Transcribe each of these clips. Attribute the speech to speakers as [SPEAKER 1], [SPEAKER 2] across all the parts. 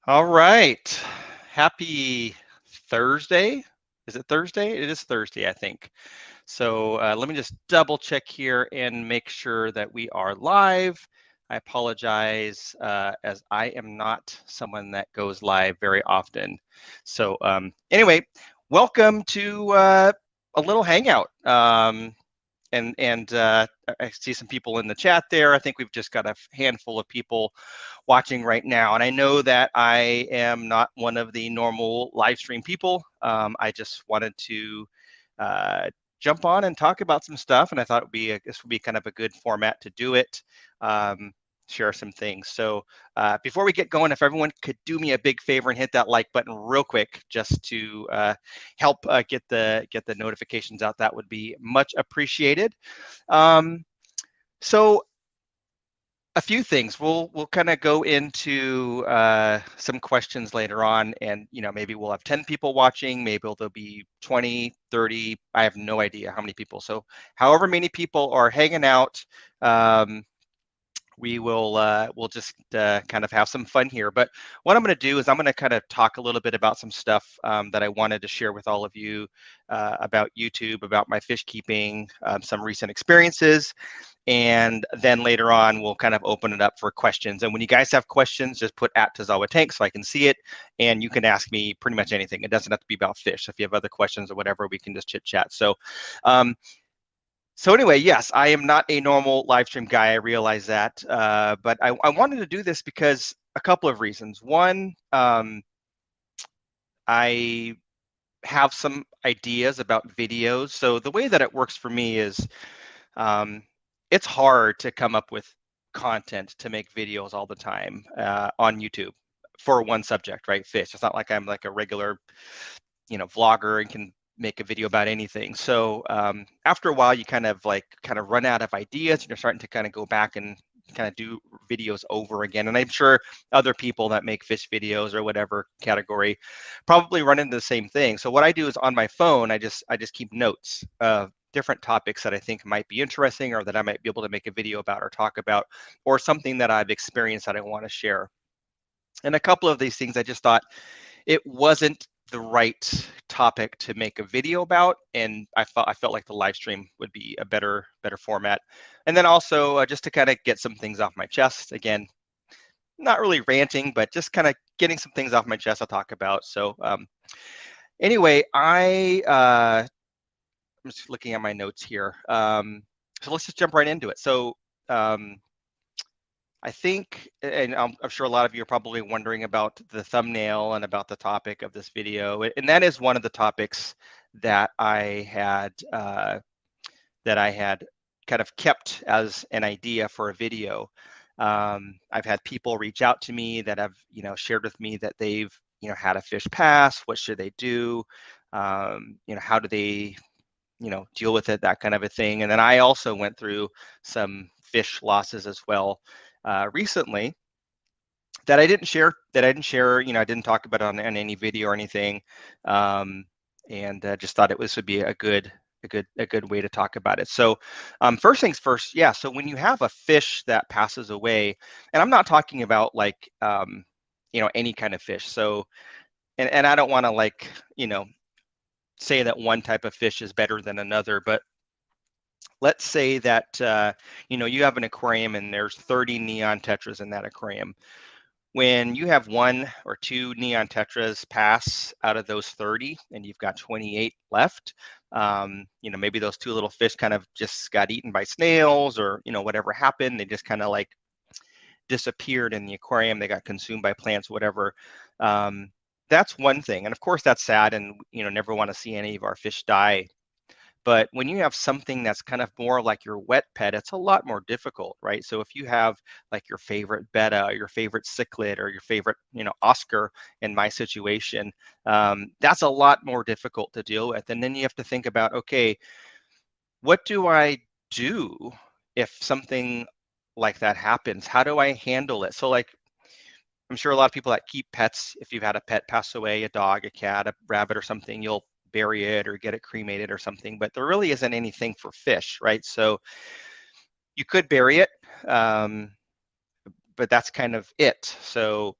[SPEAKER 1] All right. Happy Thursday. Is it Thursday? It is Thursday, I think. So let me just double check here and make sure that we are live. I apologize as I am not someone that goes live very often. So anyway, welcome to a little hangout. And I see some people in the chat there. I think we've just got a handful of people watching right now. And I know that I am not one of the normal live stream people. I just wanted to jump on and talk about some stuff. And I thought this would be kind of a good format to do it. Share some things. So before we get going, if everyone could do me a big favor and hit that like button real quick, just to help get the notifications out, that would be much appreciated. So a few things. We'll kind of go into some questions later on, and maybe we'll have 10 people watching, maybe there'll be 20, 30. I have no idea how many people. So however many people are hanging out, we'll just kind of have some fun here. But what I'm going to do is I'm going to kind of talk a little bit about some stuff that I wanted to share with all of you about YouTube, about my fish keeping, some recent experiences. And then later on, we'll kind of open it up for questions. And when you guys have questions, just put @Tazawa Tanks so I can see it. And you can ask me pretty much anything. It doesn't have to be about fish. If you have other questions or whatever, we can just chit chat. So anyway, yes, I am not a normal live stream guy. I realize that. But I wanted to do this because a couple of reasons. One, I have some ideas about videos. So the way that it works for me is it's hard to come up with content to make videos all the time on YouTube for one subject, right? Fish. It's not like I'm like a regular, vlogger and can make a video about anything. So after a while, you kind of run out of ideas, and you're starting to kind of go back and kind of do videos over again. And I'm sure other people that make fish videos or whatever category probably run into the same thing. So what I do is on my phone, I just keep notes of different topics that I think might be interesting, or that I might be able to make a video about or talk about, or something that I've experienced that I want to share. And a couple of these things I just thought it wasn't the right topic to make a video about, and I felt like the live stream would be a better format. And then also just to kind of get some things off my chest. Again, not really ranting, but just kind of getting some things off my chest I'll talk about. So anyway, I'm just looking at my notes here. So let's just jump right into it. So I think, and I'm sure a lot of you are probably wondering about the thumbnail and about the topic of this video, and that is one of the topics that I had kind of kept as an idea for a video. I've had people reach out to me that have shared with me that they've had a fish pass. What should they do? How do they deal with it, that kind of a thing. And then I also went through some fish losses as well recently that I didn't share. I didn't talk about it on any video or anything, and just thought it would be a good way to talk about it. So first things first, yeah. So when you have a fish that passes away, and I'm not talking about like any kind of fish. So and I don't want to say that one type of fish is better than another, but let's say that you have an aquarium and there's 30 neon tetras in that aquarium. When you have 1 or 2 neon tetras pass out of those 30 and you've got 28 left, maybe those 2 little fish kind of just got eaten by snails, or whatever happened, they just kind of like disappeared in the aquarium, they got consumed by plants, whatever. That's one thing, and of course that's sad, and never want to see any of our fish die. But when you have something that's kind of more like your wet pet, it's a lot more difficult, right? So if you have like your favorite betta, or your favorite cichlid, or your favorite, Oscar in my situation, that's a lot more difficult to deal with. And then you have to think about, okay, what do I do if something like that happens? How do I handle it? So like, I'm sure a lot of people that keep pets, if you've had a pet pass away, a dog, a cat, a rabbit or something, you'll bury it or get it cremated or something, but there really isn't anything for fish, right? So you could bury it, but that's kind of it. So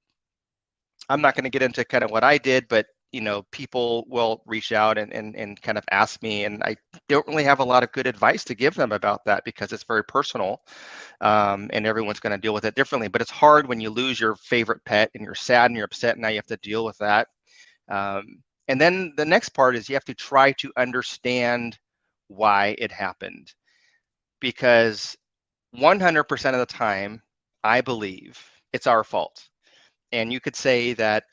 [SPEAKER 1] I'm not going to get into kind of what I did, but you know, people will reach out and kind of ask me, and I don't really have a lot of good advice to give them about that because it's very personal, and everyone's going to deal with it differently. But it's hard when you lose your favorite pet and you're sad and you're upset, and now you have to deal with that. And then the next part is you have to try to understand why it happened, because 100% of the time, I believe it's our fault. And you could say that,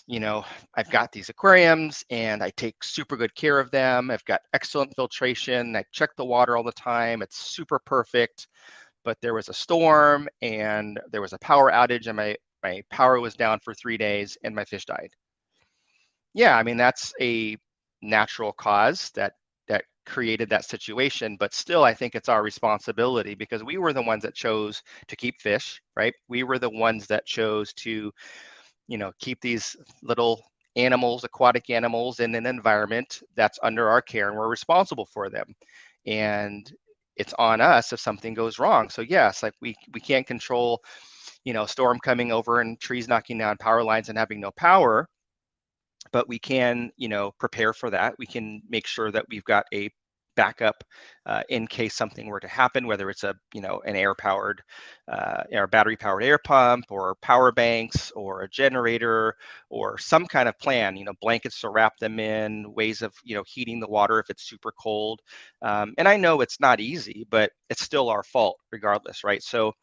[SPEAKER 1] you know, I've got these aquariums and I take super good care of them. I've got excellent filtration. I check the water all the time. It's super perfect. But there was a storm and there was a power outage and my power was down for 3 days and my fish died. Yeah, I mean, that's a natural cause that created that situation, but still I think it's our responsibility because we were the ones that chose to keep fish, right? We were the ones that chose to, you know, keep these little animals, aquatic animals, in an environment that's under our care, and we're responsible for them. And it's on us if something goes wrong. So yes, like we can't control, you know, storm coming over and trees knocking down power lines and having no power, but we can, you know, prepare for that. We can make sure that we've got a backup in case something were to happen, whether it's a, you know, an air powered or battery powered air pump or power banks or a generator or some kind of plan, you know, blankets to wrap them in, ways of, you know, heating the water if it's super cold. And I know it's not easy, but it's still our fault regardless, right? So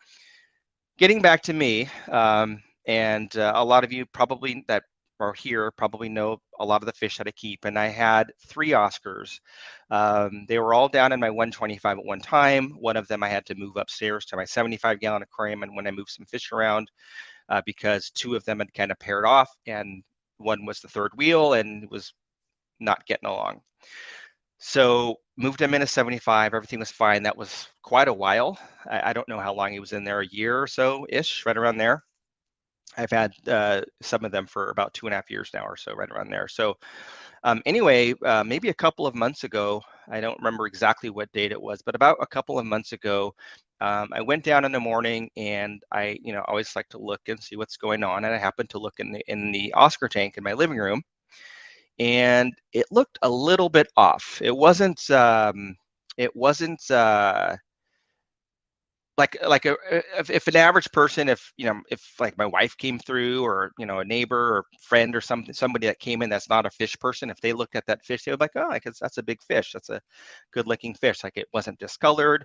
[SPEAKER 1] getting back to me, and a lot of you probably that are here probably know a lot of the fish that I keep, and I had 3 Oscars. They were all down in my 125 at one time. One of them I had to move upstairs to my 75-gallon aquarium, and when I moved some fish around, because 2 of them had kind of paired off, and one was the third wheel and was not getting along. So moved him in a 75. Everything was fine. That was quite a while. I don't know how long he was in there, a year or so ish, right around there. I've had some of them for about 2.5 years now or so, right around there. So anyway, maybe a couple of months ago, I don't remember exactly what date it was, but about a couple of months ago, I went down in the morning and I, you know, always like to look and see what's going on. And I happened to look in the Oscar tank in my living room, and it looked a little bit off. It wasn't like if an average person, if you know, if like my wife came through, or you know, a neighbor or friend or somebody that came in that's not a fish person, if they looked at that fish, they would be like, oh, like that's a big fish, that's a good looking fish. Like it wasn't discolored,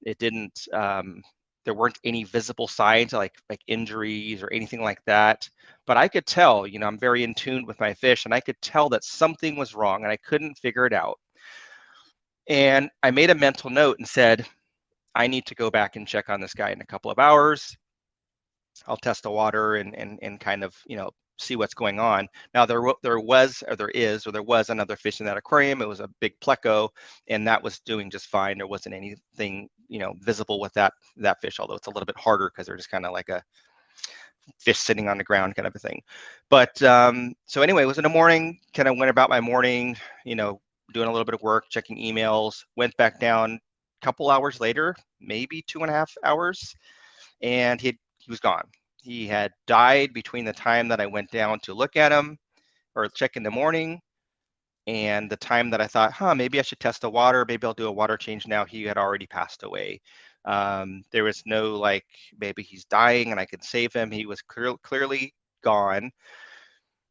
[SPEAKER 1] it didn't there weren't any visible signs like injuries or anything like that. But I could tell, you know, I'm very in tune with my fish, and I could tell that something was wrong and I couldn't figure it out. And I made a mental note and said, I need to go back and check on this guy in a couple of hours. I'll test the water and kind of, you know, see what's going on. Now there was another fish in that aquarium. It was a big pleco, and that was doing just fine. There wasn't anything, you know, visible with that fish, although it's a little bit harder because they're just kind of like a fish sitting on the ground kind of a thing. But so anyway, it was in the morning, kind of went about my morning, you know, doing a little bit of work, checking emails, went back down a couple hours later, maybe 2.5 hours, and he was gone. He had died between the time that I went down to look at him or check in the morning and the time that I thought, maybe I should test the water. Maybe I'll do a water change now. He had already passed away. There was no like, maybe he's dying and I can save him. He was clearly gone.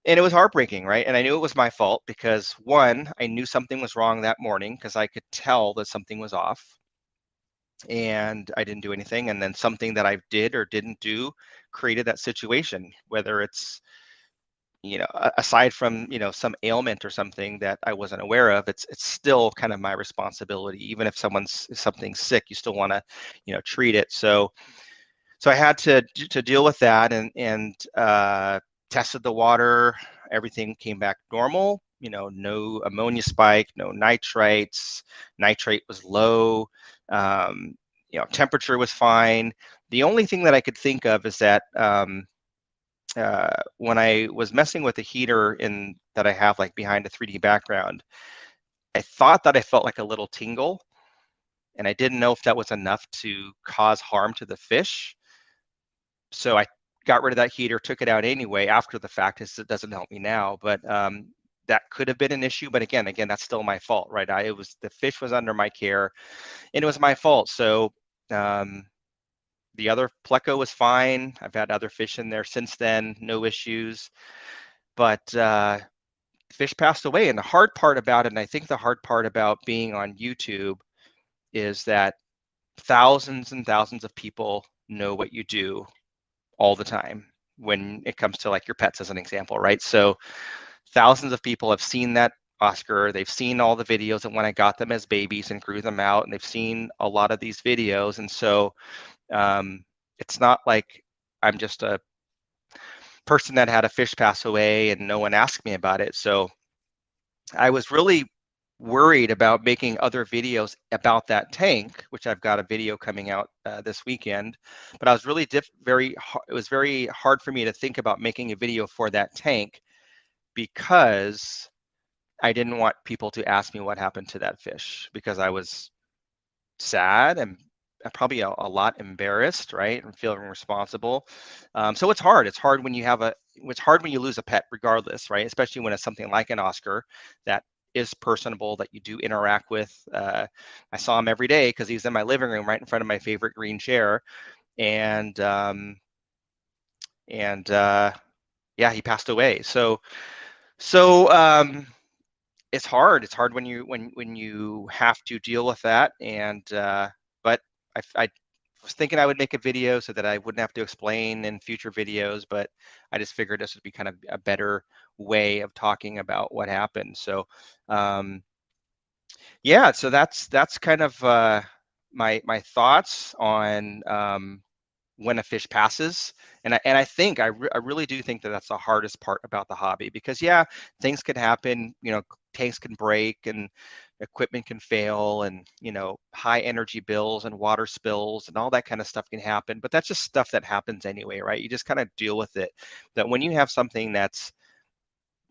[SPEAKER 1] And it was heartbreaking, right? And I knew it was my fault because one, I knew something was wrong that morning because I could tell that something was off, and I didn't do anything. And then something that I did or didn't do created that situation, whether it's, you know, aside from, you know, some ailment or something that I wasn't aware of, it's still kind of my responsibility. Even if something's sick, you still want to, you know, treat it. So I had to deal with that, and tested the water. Everything came back normal. You know, no ammonia spike, no nitrites. Nitrate was low. You know, temperature was fine. The only thing that I could think of is that when I was messing with the heater that I have like behind a 3D background, I thought that I felt like a little tingle, and I didn't know if that was enough to cause harm to the fish. So I got rid of that heater, took it out anyway after the fact. It doesn't help me now, but that could have been an issue. But again, that's still my fault, right? The fish was under my care, and it was my fault. So the other pleco was fine. I've had other fish in there since then, no issues. But fish passed away, and the hard part about it, and I think the hard part about being on YouTube, is that thousands and thousands of people know what you do all the time when it comes to like your pets as an example, right? So thousands of people have seen that Oscar. They've seen all the videos and when I got them as babies and grew them out, and they've seen a lot of these videos. And so it's not like I'm just a person that had a fish pass away and no one asked me about it. So I was really worried about making other videos about that tank, which I've got a video coming out this weekend. But I was really it was very hard for me to think about making a video for that tank because I didn't want people to ask me what happened to that fish, because I was sad and probably a lot embarrassed, right, and feeling responsible. So it's hard. It's hard when you lose a pet, regardless, right? Especially when it's something like an Oscar that is personable, that you do interact with. I saw him every day because he's in my living room, right in front of my favorite green chair, and yeah, he passed away. So it's hard. It's hard when you have to deal with that. And but I was thinking I would make a video so that I wouldn't have to explain in future videos, but I just figured this would be kind of a better way of talking about what happened. So yeah, so that's kind of my thoughts on when a fish passes. And I think I really do think that that's the hardest part about the hobby, because yeah, things can happen, tanks can break and equipment can fail, and high energy bills and water spills and all that kind of stuff can happen, but that's just stuff that happens anyway, right? You just kind of deal with it. That when you have something that's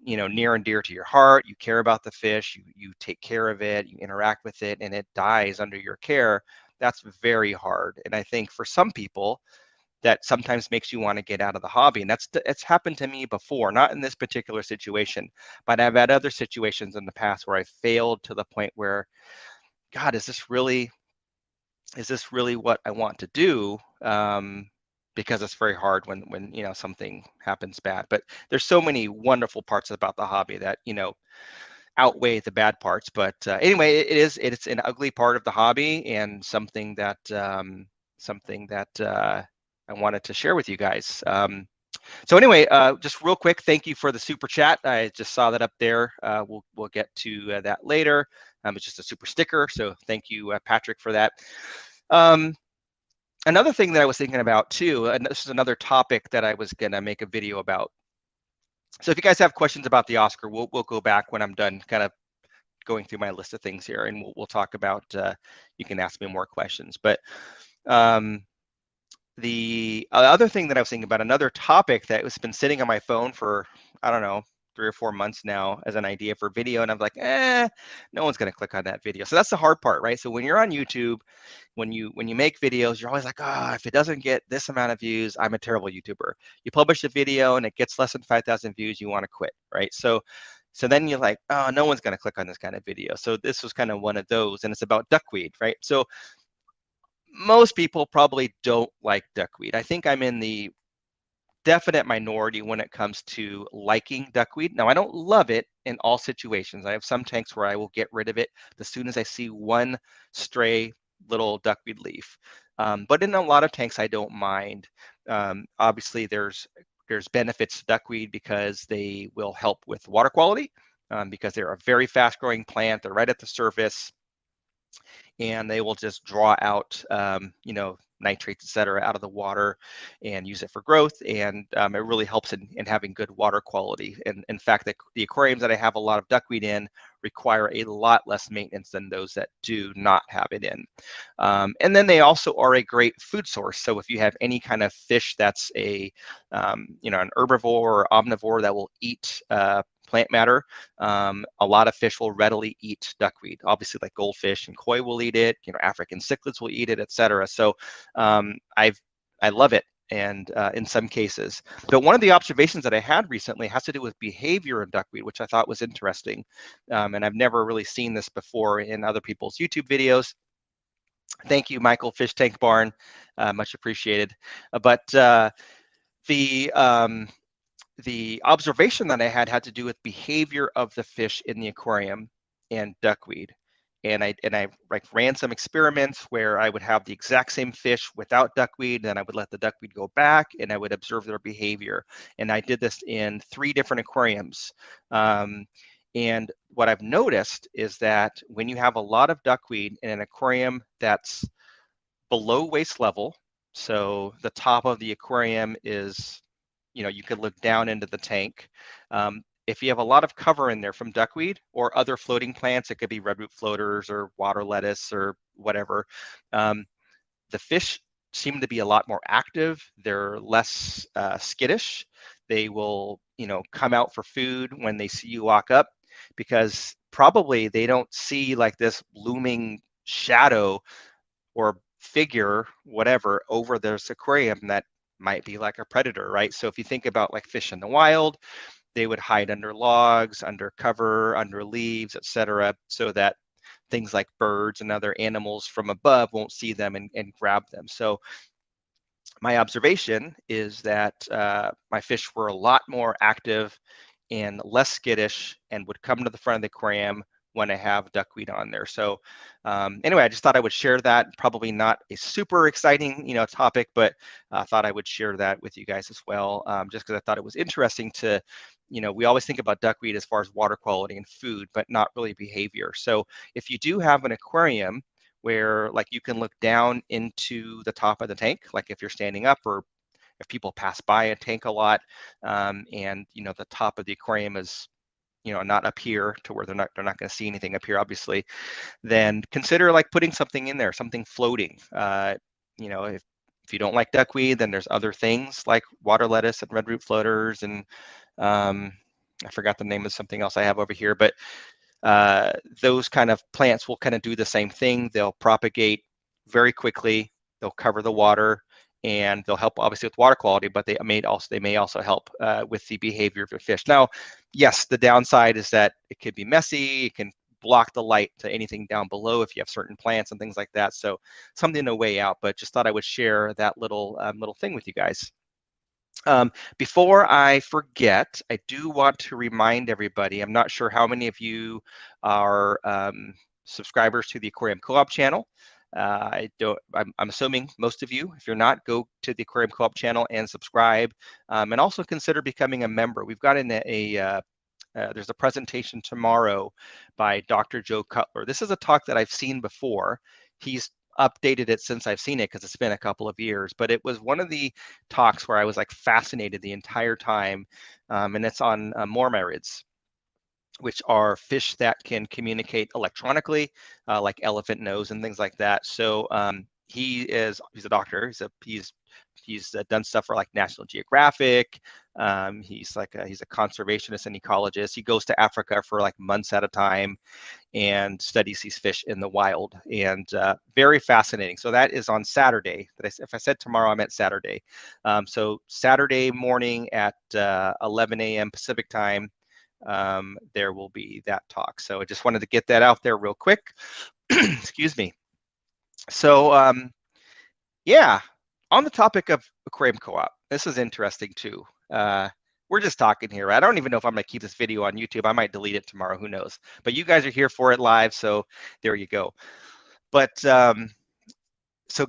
[SPEAKER 1] near and dear to your heart, you care about the fish, you take care of it, you interact with it, and it dies under your care, that's very hard. And I think for some people that sometimes makes you want to get out of the hobby. And it's happened to me before, not in this particular situation, but I've had other situations in the past where I failed to the point where, God, is this really what I want to do? Because it's very hard when something happens bad. But there's so many wonderful parts about the hobby that outweigh the bad parts. But anyway, it's an ugly part of the hobby, and something that I wanted to share with you guys. So anyway, just real quick, thank you for the super chat. I just saw that up there. We'll get to that later. It's just a super sticker, so thank you, Patrick, for that. Another thing that I was thinking about too, and this is another topic that I was gonna make a video about. So if you guys have questions about the Oscar, we'll go back when I'm done kind of going through my list of things here, and we'll talk about, you can ask me more questions. But the other thing that I was thinking about, another topic that has been sitting on my phone for, I don't know, 3 or 4 months now as an idea for video, and I'm like, no one's gonna click on that video. So that's the hard part, right? So when you're on YouTube, when you make videos, you're always like, if it doesn't get this amount of views, I'm a terrible YouTuber. You publish a video and it gets less than 5,000 views, you want to quit, right? So then you're like, no one's gonna click on this kind of video. So this was kind of one of those, and it's about duckweed, right? So most people probably don't like duckweed. I think I'm in the definite minority when it comes to liking duckweed. Now, I don't love it in all situations. I have some tanks where I will get rid of it as soon as I see one stray little duckweed leaf. But in a lot of tanks, I don't mind. Obviously, there's benefits to duckweed because they will help with water quality, because they're a very fast growing plant. They're right at the surface, and they will just draw out, nitrates, et cetera, out of the water and use it for growth. And it really helps in having good water quality. And in fact, the aquariums that I have a lot of duckweed in require a lot less maintenance than those that do not have it in. And then they also are a great food source. So if you have any kind of fish that's an herbivore or omnivore that will eat plant matter, a lot of fish will readily eat duckweed. Obviously, like goldfish and koi will eat it. African cichlids will eat it, etc. So I love it. and in some cases. But one of the observations that I had recently has to do with behavior in duckweed, which I thought was interesting. And I've never really seen this before in other people's YouTube videos. Thank you, Michael Fish Tank Barn, much appreciated. But the observation that I had to do with behavior of the fish in the aquarium and duckweed. And I like ran some experiments where I would have the exact same fish without duckweed, and then I would let the duckweed go back, and I would observe their behavior. And I did this in 3 different aquariums. And what I've noticed is that when you have a lot of duckweed in an aquarium that's below waist level, so the top of the aquarium is, you could look down into the tank. If you have a lot of cover in there from duckweed or other floating plants, it could be redroot floaters or water lettuce or whatever, the fish seem to be a lot more active. They're less skittish. They will, come out for food when they see you walk up, because probably they don't see like this looming shadow or figure, whatever, over this aquarium that might be like a predator, right? So if you think about like fish in the wild, they would hide under logs, under cover, under leaves, etc., so that things like birds and other animals from above won't see them and grab them. So my observation is that my fish were a lot more active and less skittish and would come to the front of the aquarium when I have duckweed on there. So anyway, I just thought I would share that. Probably not a super exciting, topic, but I thought I would share that with you guys as well, just because I thought it was interesting to, we always think about duckweed as far as water quality and food, but not really behavior. So if you do have an aquarium where like you can look down into the top of the tank, like if you're standing up or if people pass by a tank a lot, and the top of the aquarium is not up here to where they're not going to see anything up here, obviously, then consider like putting something in there, something floating. If you don't like duckweed, then there's other things like water lettuce and redroot floaters, and I forgot the name of something else I have over here, but those kind of plants will kind of do the same thing. They'll propagate very quickly. They'll cover the water, and they'll help obviously with water quality, but they may also help with the behavior of your fish. Now, yes, the downside is that it could be messy. It can block the light to anything down below if you have certain plants and things like that. So something to weigh out, but just thought I would share that little thing with you guys. Before I forget, I do want to remind everybody, I'm not sure how many of you are subscribers to the Aquarium Co-op channel. I'm assuming most of you. If you're not, go to the Aquarium Co-op channel and subscribe, and also consider becoming a member. We've got there's a presentation tomorrow by Dr. Joe Cutler. This is a talk that I've seen before. He's updated it since I've seen it because it's been a couple of years, but it was one of the talks where I was like fascinated the entire time, and it's on mormyrids, which are fish that can communicate electronically, like elephant nose and things like that. So he's a doctor. He's done stuff for like National Geographic. He's a conservationist and ecologist. He goes to Africa for like months at a time and studies these fish in the wild, and very fascinating. So that is on Saturday. If I said tomorrow, I meant Saturday. So Saturday morning at 11 a.m. Pacific time, there will be that talk. So I just wanted to get that out there real quick. Excuse me. So yeah, on the topic of Aquarium Co-op, this is interesting too. We're just talking here. I don't even know if I'm going to keep this video on YouTube. I might delete it tomorrow. Who knows? But you guys are here for it live, so there you go. But so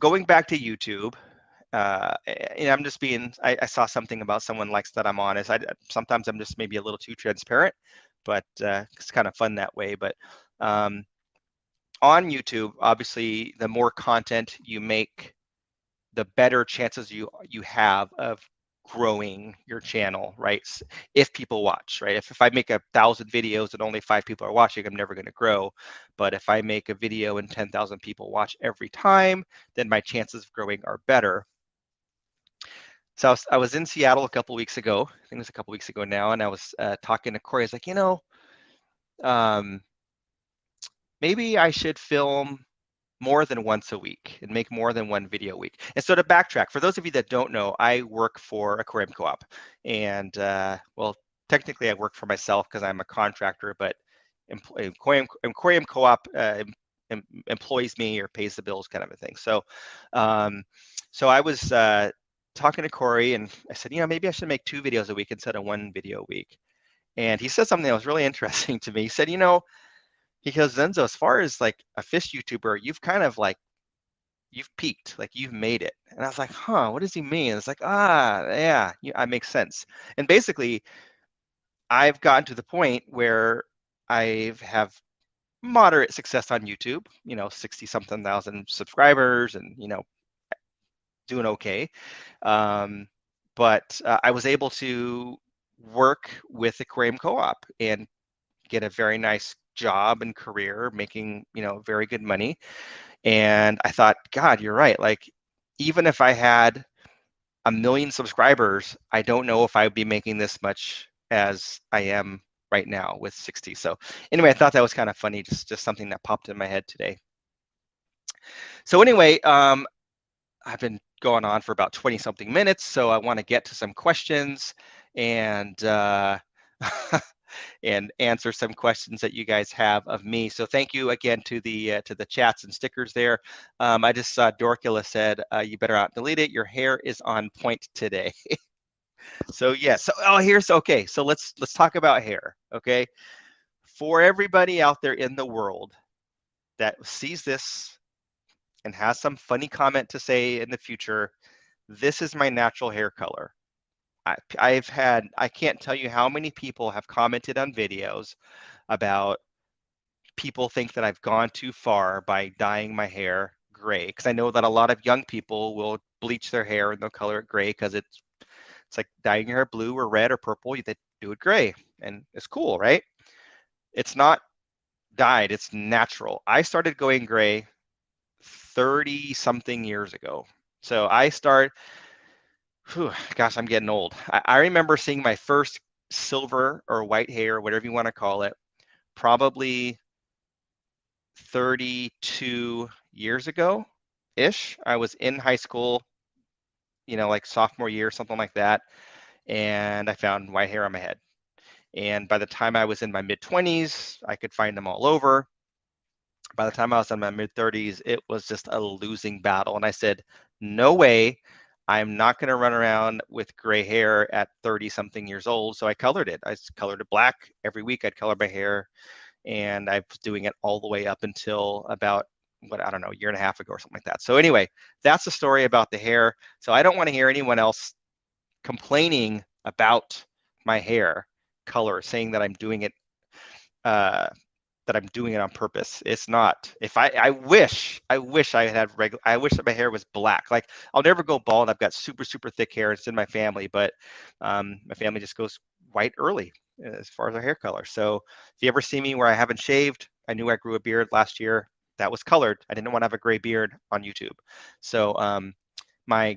[SPEAKER 1] going back to YouTube, I'm just I saw something about someone likes that I'm honest. Sometimes I'm just maybe a little too transparent, but it's kind of fun that way. But on YouTube, obviously, the more content you make, the better chances you have of growing your channel, right? If people watch, right? If I make 1,000 videos and only 5 people are watching, I'm never going to grow. But if I make a video and 10,000 people watch every time, then my chances of growing are better. So I was in Seattle a couple weeks ago. I think it was a couple weeks ago now, and I was talking to Corey. I was like, maybe I should film more than once a week and make more than one video a week. And so to backtrack, for those of you that don't know, I work for Aquarium Co-op, and well, technically I work for myself because I'm a contractor, but Aquarium Co-op employs me or pays the bills, kind of a thing. So, so I was talking to Corey, and I said, maybe I should make 2 videos a week instead of 1 video a week. And he said something that was really interesting to me. He said, he goes, Zenzo, as far as like a fish YouTuber, you've kind of like, you've peaked, like you've made it. And I was like, huh, what does he mean? It's like, yeah, I make sense. And basically, I've gotten to the point where I have moderate success on YouTube, 60 something thousand subscribers and, doing okay. But I was able to work with Aquarium Co-op and get a very nice job and career, making, very good money. And I thought, God, you're right. Like, even if I had 1 million subscribers, I don't know if I would be making this much as I am right now with 60. So anyway, I thought that was kind of funny, just something that popped in my head today. So anyway, I've been going on for about 20 something minutes, so I want to get to some questions and and answer some questions that you guys have of me. So thank you again to the chats and stickers there. I just saw Dorcula said, you better not delete it. Your hair is on point today. So yeah, okay. So let's talk about hair, okay? For everybody out there in the world that sees this and has some funny comment to say in the future, this is my natural hair color. I can't tell you how many people have commented on videos about people think that I've gone too far by dyeing my hair gray, because I know that a lot of young people will bleach their hair and they'll color it gray because it's like dyeing your hair blue or red or purple. They do it gray, and it's cool, right? It's not dyed, it's natural. I started going gray 30 something years ago. So gosh, I'm getting old. I remember seeing my first silver or white hair, whatever you want to call it, probably 32 years ago ish. I was in high school, like sophomore year, something like that. And I found white hair on my head. And by the time I was in my mid-20s, I could find them all over. By the time I was in my mid-30s, it was just a losing battle. And I said, no way, I'm not going to run around with gray hair at 30 something years old. So I colored it. I colored it black. Every week I'd color my hair. And I was doing it all the way up until about, I don't know, a year and a half ago or something like that. So anyway, that's the story about the hair. So I don't want to hear anyone else complaining about my hair color, saying that I'm doing it on purpose. It's not. If I wish I had regular. I wish that my hair was black. Like, I'll never go bald. I've got super thick hair. It's in my family, but my family just goes white early as far as our hair color. So if you ever see me where I haven't shaved, I knew I grew a beard last year. That was colored. I didn't want to have a gray beard on YouTube. So my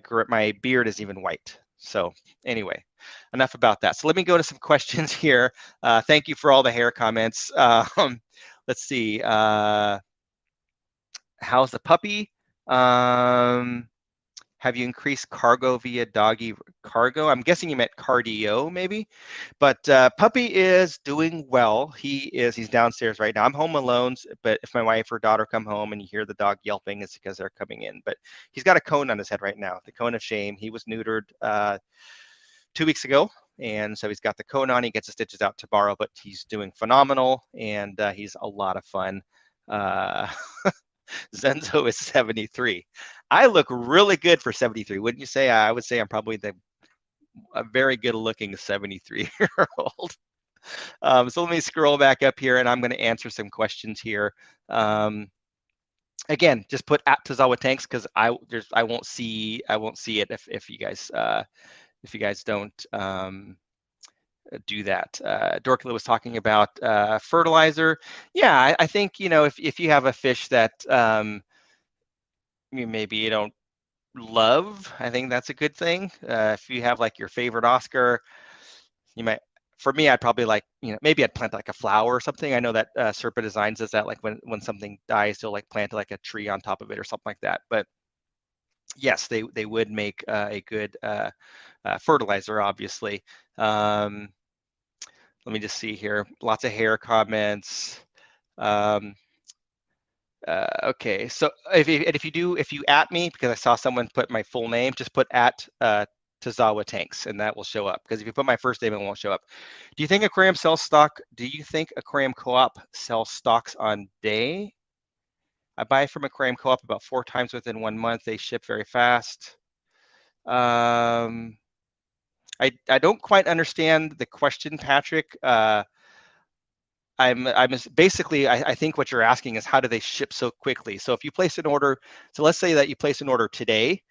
[SPEAKER 1] beard is even white. So anyway, enough about that. So let me go to some questions here. Thank you for all the hair comments. Let's see. How's the puppy? Have you increased cargo via doggy cargo? I'm guessing you meant cardio, maybe. But puppy is doing well. He's downstairs right now. I'm home alone, but if my wife or daughter come home and you hear the dog yelping, it's because they're coming in. But he's got a cone on his head right now, the cone of shame. He was neutered 2 weeks ago, and so he's got the cone on. He gets the stitches out tomorrow, but he's doing phenomenal, and he's a lot of fun. Zenzo is 73. I look really good for 73, wouldn't you say? I would say I'm probably a very good looking 73-year-old. So let me scroll back up here, and I'm going to answer some questions here. Again, just put at Tazawa Tanks, because I won't see it if you guys don't do that. Dorkla was talking about fertilizer. Yeah, I think, if you have a fish that maybe you don't love, I think that's a good thing. If you have like your favorite Oscar, you might for me, I'd probably like, maybe I'd plant like a flower or something. I know that Serpa Designs does that, like when something dies, they'll like plant like a tree on top of it or something like that. But yes, they would make a good fertilizer, obviously. Let me just see here. Lots of hair comments. Okay, so if you at me, because I saw someone put my full name, just put at Tazawa Tanks, and that will show up. Because if you put my first name, it won't show up. Do you think aquarium sells stock? Do you think aquarium co-op sells stocks on day? I buy from aquarium co-op about 4 times within 1 month. They ship very fast. I don't quite understand the question, Patrick. I'm basically, I think what you're asking is how do they ship so quickly? So if you place an order, so let's say that you place an order today,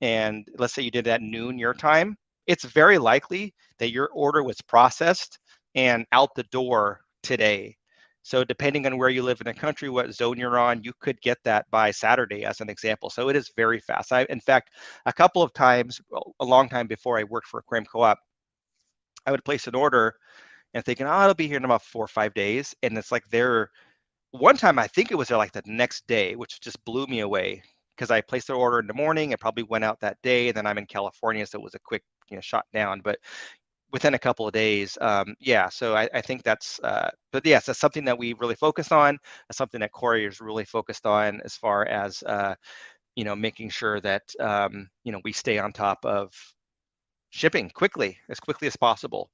[SPEAKER 1] and let's say you did that noon your time, it's very likely that your order was processed and out the door today. So depending on where you live in the country, what zone you're on, you could get that by Saturday as an example. So it is very fast. In fact, a couple of times, a long time before I worked for Aquarium Co-op, I would place an order and thinking, oh, it'll be here in about 4 or 5 days. And it's like one time I think it was there like the next day, which just blew me away because I placed the order in the morning. It probably went out that day. And then I'm in California, so it was a quick, shot down. But within a couple of days, yeah. So I think that's, but yes, that's something that we really focus on. That's something that Corey is really focused on as far as, making sure that, we stay on top of shipping as quickly as possible.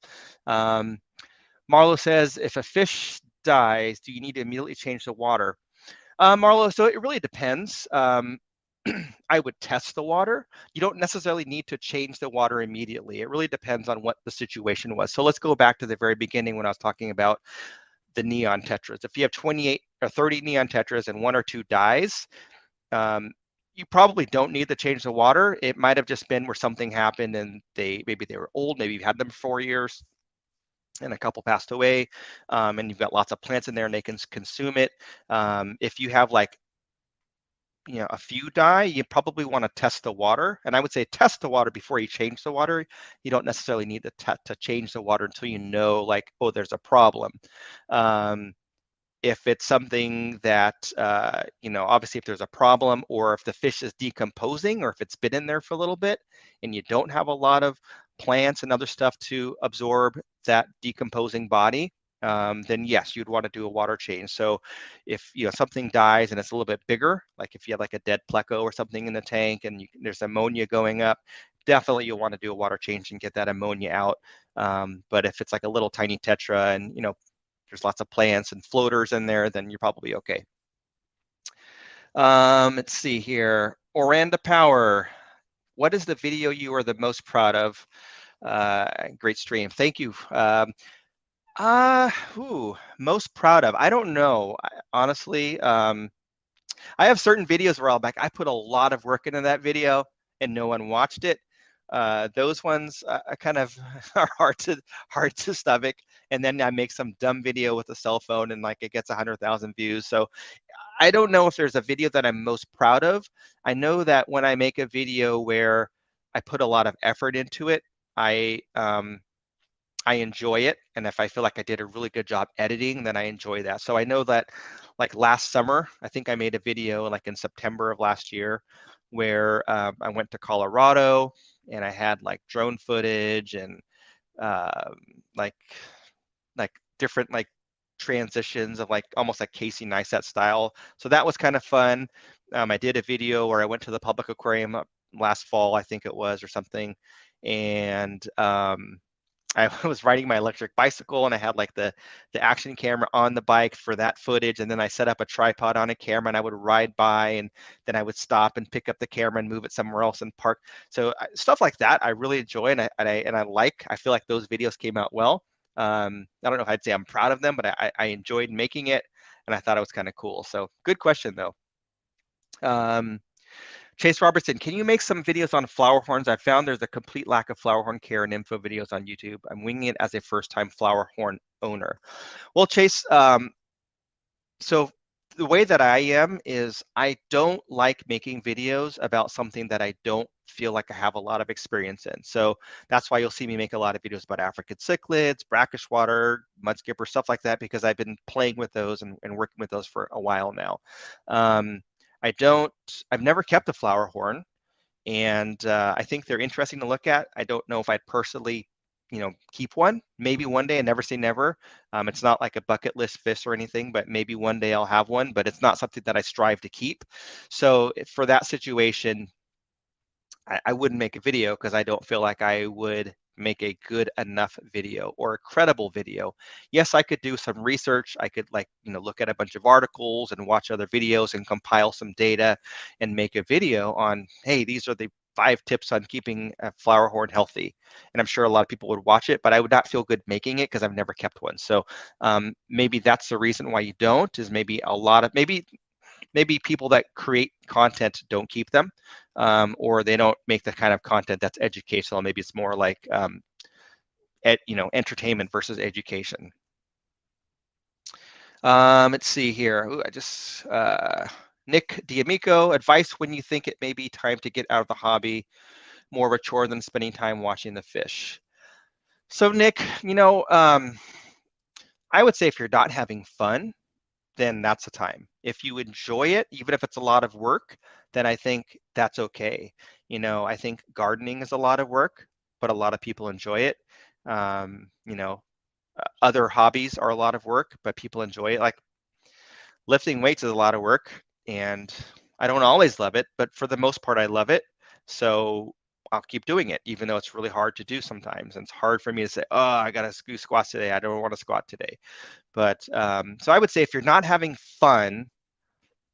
[SPEAKER 1] Marlo says, if a fish dies, do you need to immediately change the water? Marlo, so it really depends. I would test the water. You don't necessarily need to change the water immediately. It really depends on what the situation was. So let's go back to the very beginning when I was talking about the neon tetras. If you have 28 or 30 neon tetras and 1 or 2 dies, you probably don't need to change the water. It might have just been where something happened and maybe they were old, maybe you've had them for 4 years and a couple passed away, and you've got lots of plants in there and they can consume it. If you have like, a few die, you probably want to test the water. And I would say test the water before you change the water. You don't necessarily need to change the water until you know, like, oh, there's a problem. If it's something that, obviously if there's a problem or if the fish is decomposing or if it's been in there for a little bit and you don't have a lot of plants and other stuff to absorb that decomposing body, then yes, you'd want to do a water change. So if something dies and it's a little bit bigger, like if you have like a dead pleco or something in the tank and there's ammonia going up, definitely you'll want to do a water change and get that ammonia out. But if it's like a little tiny tetra and there's lots of plants and floaters in there, then you're probably okay. Let's see here. Oranda Power, what is the video you are the most proud of? Great stream. Thank you. Most proud of? I don't know. Honestly, I have certain videos where I put a lot of work into that video and no one watched it. Those ones kind of are hard to stomach. And then I make some dumb video with a cell phone and like it gets 100,000 views. So I don't know if there's a video that I'm most proud of. I know that when I make a video where I put a lot of effort into it, I enjoy it. And if I feel like I did a really good job editing, then I enjoy that. So I know that like last summer, I think I made a video like in September of last year where I went to Colorado and I had like drone footage and like different like transitions of like almost like Casey Neistat style. So that was kind of fun. I did a video where I went to the public aquarium last fall, I think it was, or something. And I was riding my electric bicycle and I had like the action camera on the bike for that footage. And then I set up a tripod on a camera and I would ride by and then I would stop and pick up the camera and move it somewhere else and park. So stuff like that I really enjoy and I feel like those videos came out well. I don't know if I'd say I'm proud of them, but I enjoyed making it and I thought it was kind of cool. So good question though. Chase Robertson, can you make some videos on flower horns? I found there's a complete lack of flower horn care and info videos on YouTube. I'm winging it as a first-time flower horn owner. Well, Chase, so the way that I am is I don't like making videos about something that I don't feel like I have a lot of experience in. So that's why you'll see me make a lot of videos about African cichlids, brackish water, mudskipper, stuff like that, because I've been playing with those and working with those for a while now. Um, I've never kept a flower horn, and I think they're interesting to look at. I don't know if I'd personally, keep one. Maybe one day, I never say never. It's not like a bucket list fish or anything, but maybe one day I'll have one, but it's not something that I strive to keep. So for that situation, I wouldn't make a video because I don't feel like I would make a good enough video or a credible video. Yes, I could do some research. I could look at a bunch of articles and watch other videos and compile some data and make a video on, hey, these are the 5 tips on keeping a flower horn healthy. And I'm sure a lot of people would watch it, but I would not feel good making it because I've never kept one. So maybe that's the reason why you don't, is maybe maybe people that create content don't keep them, or they don't make the kind of content that's educational. Maybe it's more like entertainment versus education. Let's see here. Ooh, Nick D'Amico, advice when you think it may be time to get out of the hobby, more of a chore than spending time watching the fish. So Nick, I would say if you're not having fun, then that's the time. If you enjoy it, even if it's a lot of work, then I think that's okay. I think gardening is a lot of work, but a lot of people enjoy it. Um, you know, Other hobbies are a lot of work, but people enjoy it. Like lifting weights is a lot of work, and I don't always love it, but for the most part, I love it. So I'll keep doing it, even though it's really hard to do sometimes. And it's hard for me to say, oh, I got to do squats today. I don't want to squat today. But so I would say if you're not having fun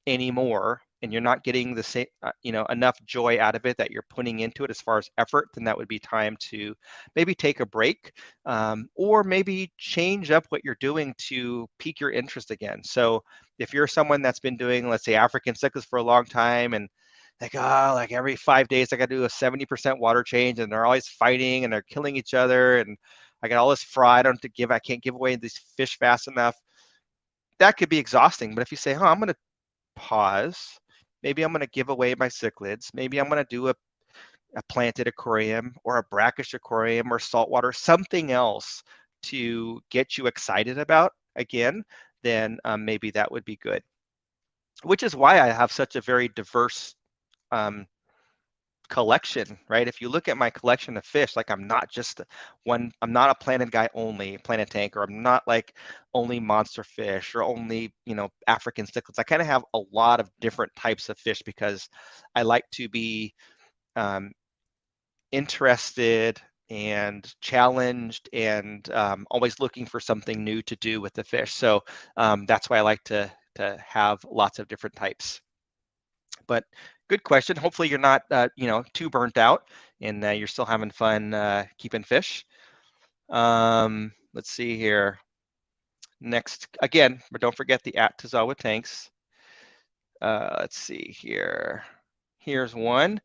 [SPEAKER 1] anymore and you're not getting the same, enough joy out of it that you're putting into it as far as effort, then that would be time to maybe take a break, or maybe change up what you're doing to pique your interest again. So if you're someone that's been doing, let's say, African cichlids for a long time, and like every 5 days I got to do a 70% water change, and they're always fighting and they're killing each other, and I got all this fry I can't give away these fish fast enough. That could be exhausting. But if you say, I'm going to pause, maybe I'm going to give away my cichlids, maybe I'm going to do a planted aquarium or a brackish aquarium or saltwater, something else to get you excited about again, then maybe that would be good. Which is why I have such a very diverse collection, right? If you look at my collection of fish, like I'm not a planted guy only, planted tank, or I'm not like only monster fish or only, African cichlids. I kind of have a lot of different types of fish because I like to be interested and challenged and always looking for something new to do with the fish. So that's why I like to have lots of different types. But good question. Hopefully you're not, too burnt out, and you're still having fun keeping fish. Let's see here. Next, again, but don't forget the @Tazawa Tanks. Let's see here. Here's one.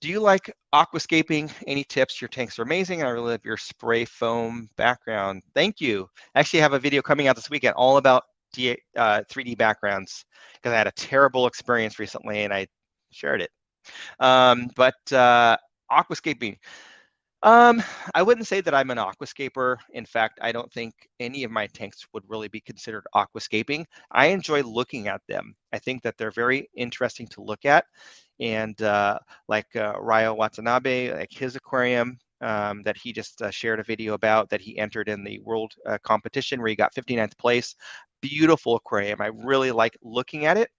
[SPEAKER 1] Do you like aquascaping? Any tips? Your tanks are amazing. I really love your spray foam background. Thank you. I actually have a video coming out this weekend all about 3D backgrounds because I had a terrible experience recently and I shared it. But aquascaping. I wouldn't say that I'm an aquascaper. In fact, I don't think any of my tanks would really be considered aquascaping. I enjoy looking at them. I think that they're very interesting to look at. And Ryo Watanabe, like his aquarium that he just shared a video about that he entered in the world competition where he got 59th place. Beautiful aquarium. I really like looking at it.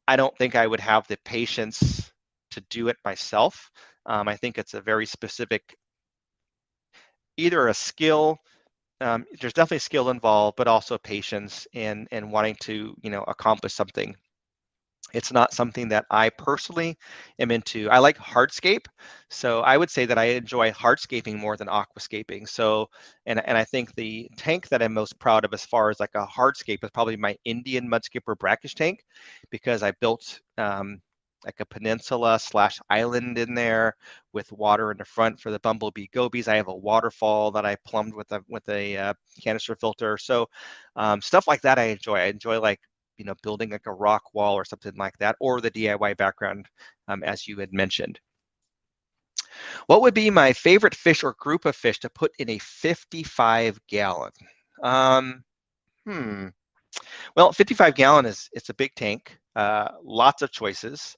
[SPEAKER 1] I don't think I would have the patience to do it myself. I think it's a very specific, either a skill, there's definitely skill involved, but also patience and wanting to, accomplish something. It's not something that I personally am into. I like hardscape, so I would say that I enjoy hardscaping more than aquascaping. So, and I think the tank that I'm most proud of as far as like a hardscape is probably my Indian mudskipper brackish tank, because I built like a peninsula / island in there with water in the front for the bumblebee gobies. I have a waterfall that I plumbed with a canister filter. So stuff like that I enjoy. I enjoy like building like a rock wall or something like that, or the DIY background, as you had mentioned. What would be my favorite fish or group of fish to put in a 55-gallon? Well, 55-gallon it's a big tank, lots of choices.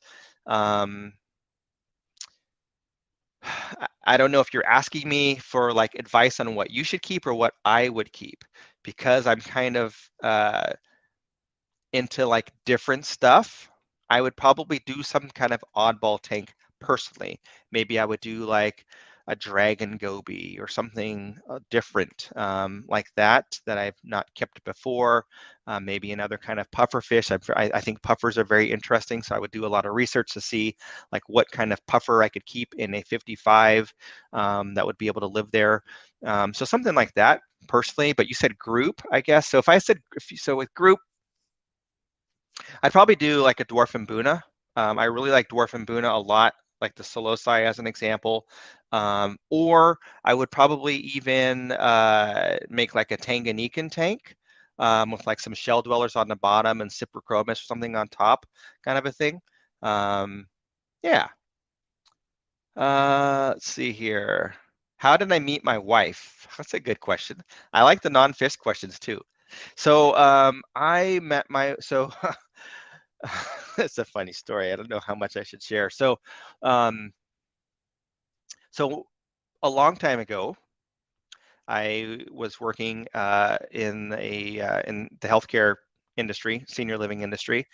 [SPEAKER 1] I don't know if you're asking me for like advice on what you should keep or what I would keep, because I'm kind of into like different stuff. I would probably do some kind of oddball tank personally. Maybe I would do like a dragon goby or something different like that I've not kept before. Maybe another kind of puffer fish. I think puffers are very interesting, so I would do a lot of research to see like what kind of puffer I could keep in a 55 that would be able to live there. So something like that personally. But you said group, I guess. So so with group, I'd probably do like a dwarf mbuna. I really like dwarf mbuna a lot, like the Solosai as an example. Or I would probably even make like a Tanganyikan tank with like some shell dwellers on the bottom and Cyprichromis or something on top, kind of a thing. Yeah. Let's see here. How did I meet my wife? That's a good question. I like the non-fish questions too. So I met it's a funny story. I don't know how much I should share. Um, so a long time ago, I was working in the healthcare industry, senior living industry,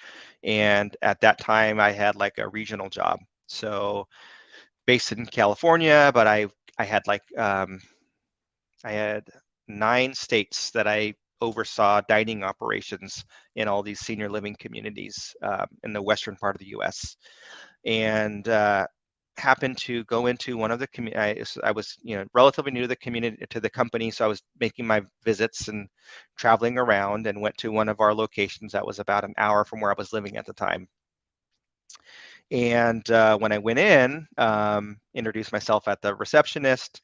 [SPEAKER 1] and at that time I had like a regional job. So based in California, but I had like I had 9 states that I oversaw dining operations in all these senior living communities in the western part of the U.S. And happened to go into one of the I was relatively new to the community, to the company, so I was making my visits and traveling around, and went to one of our locations that was about an hour from where I was living at the time. And when I went in, introduced myself at the receptionist,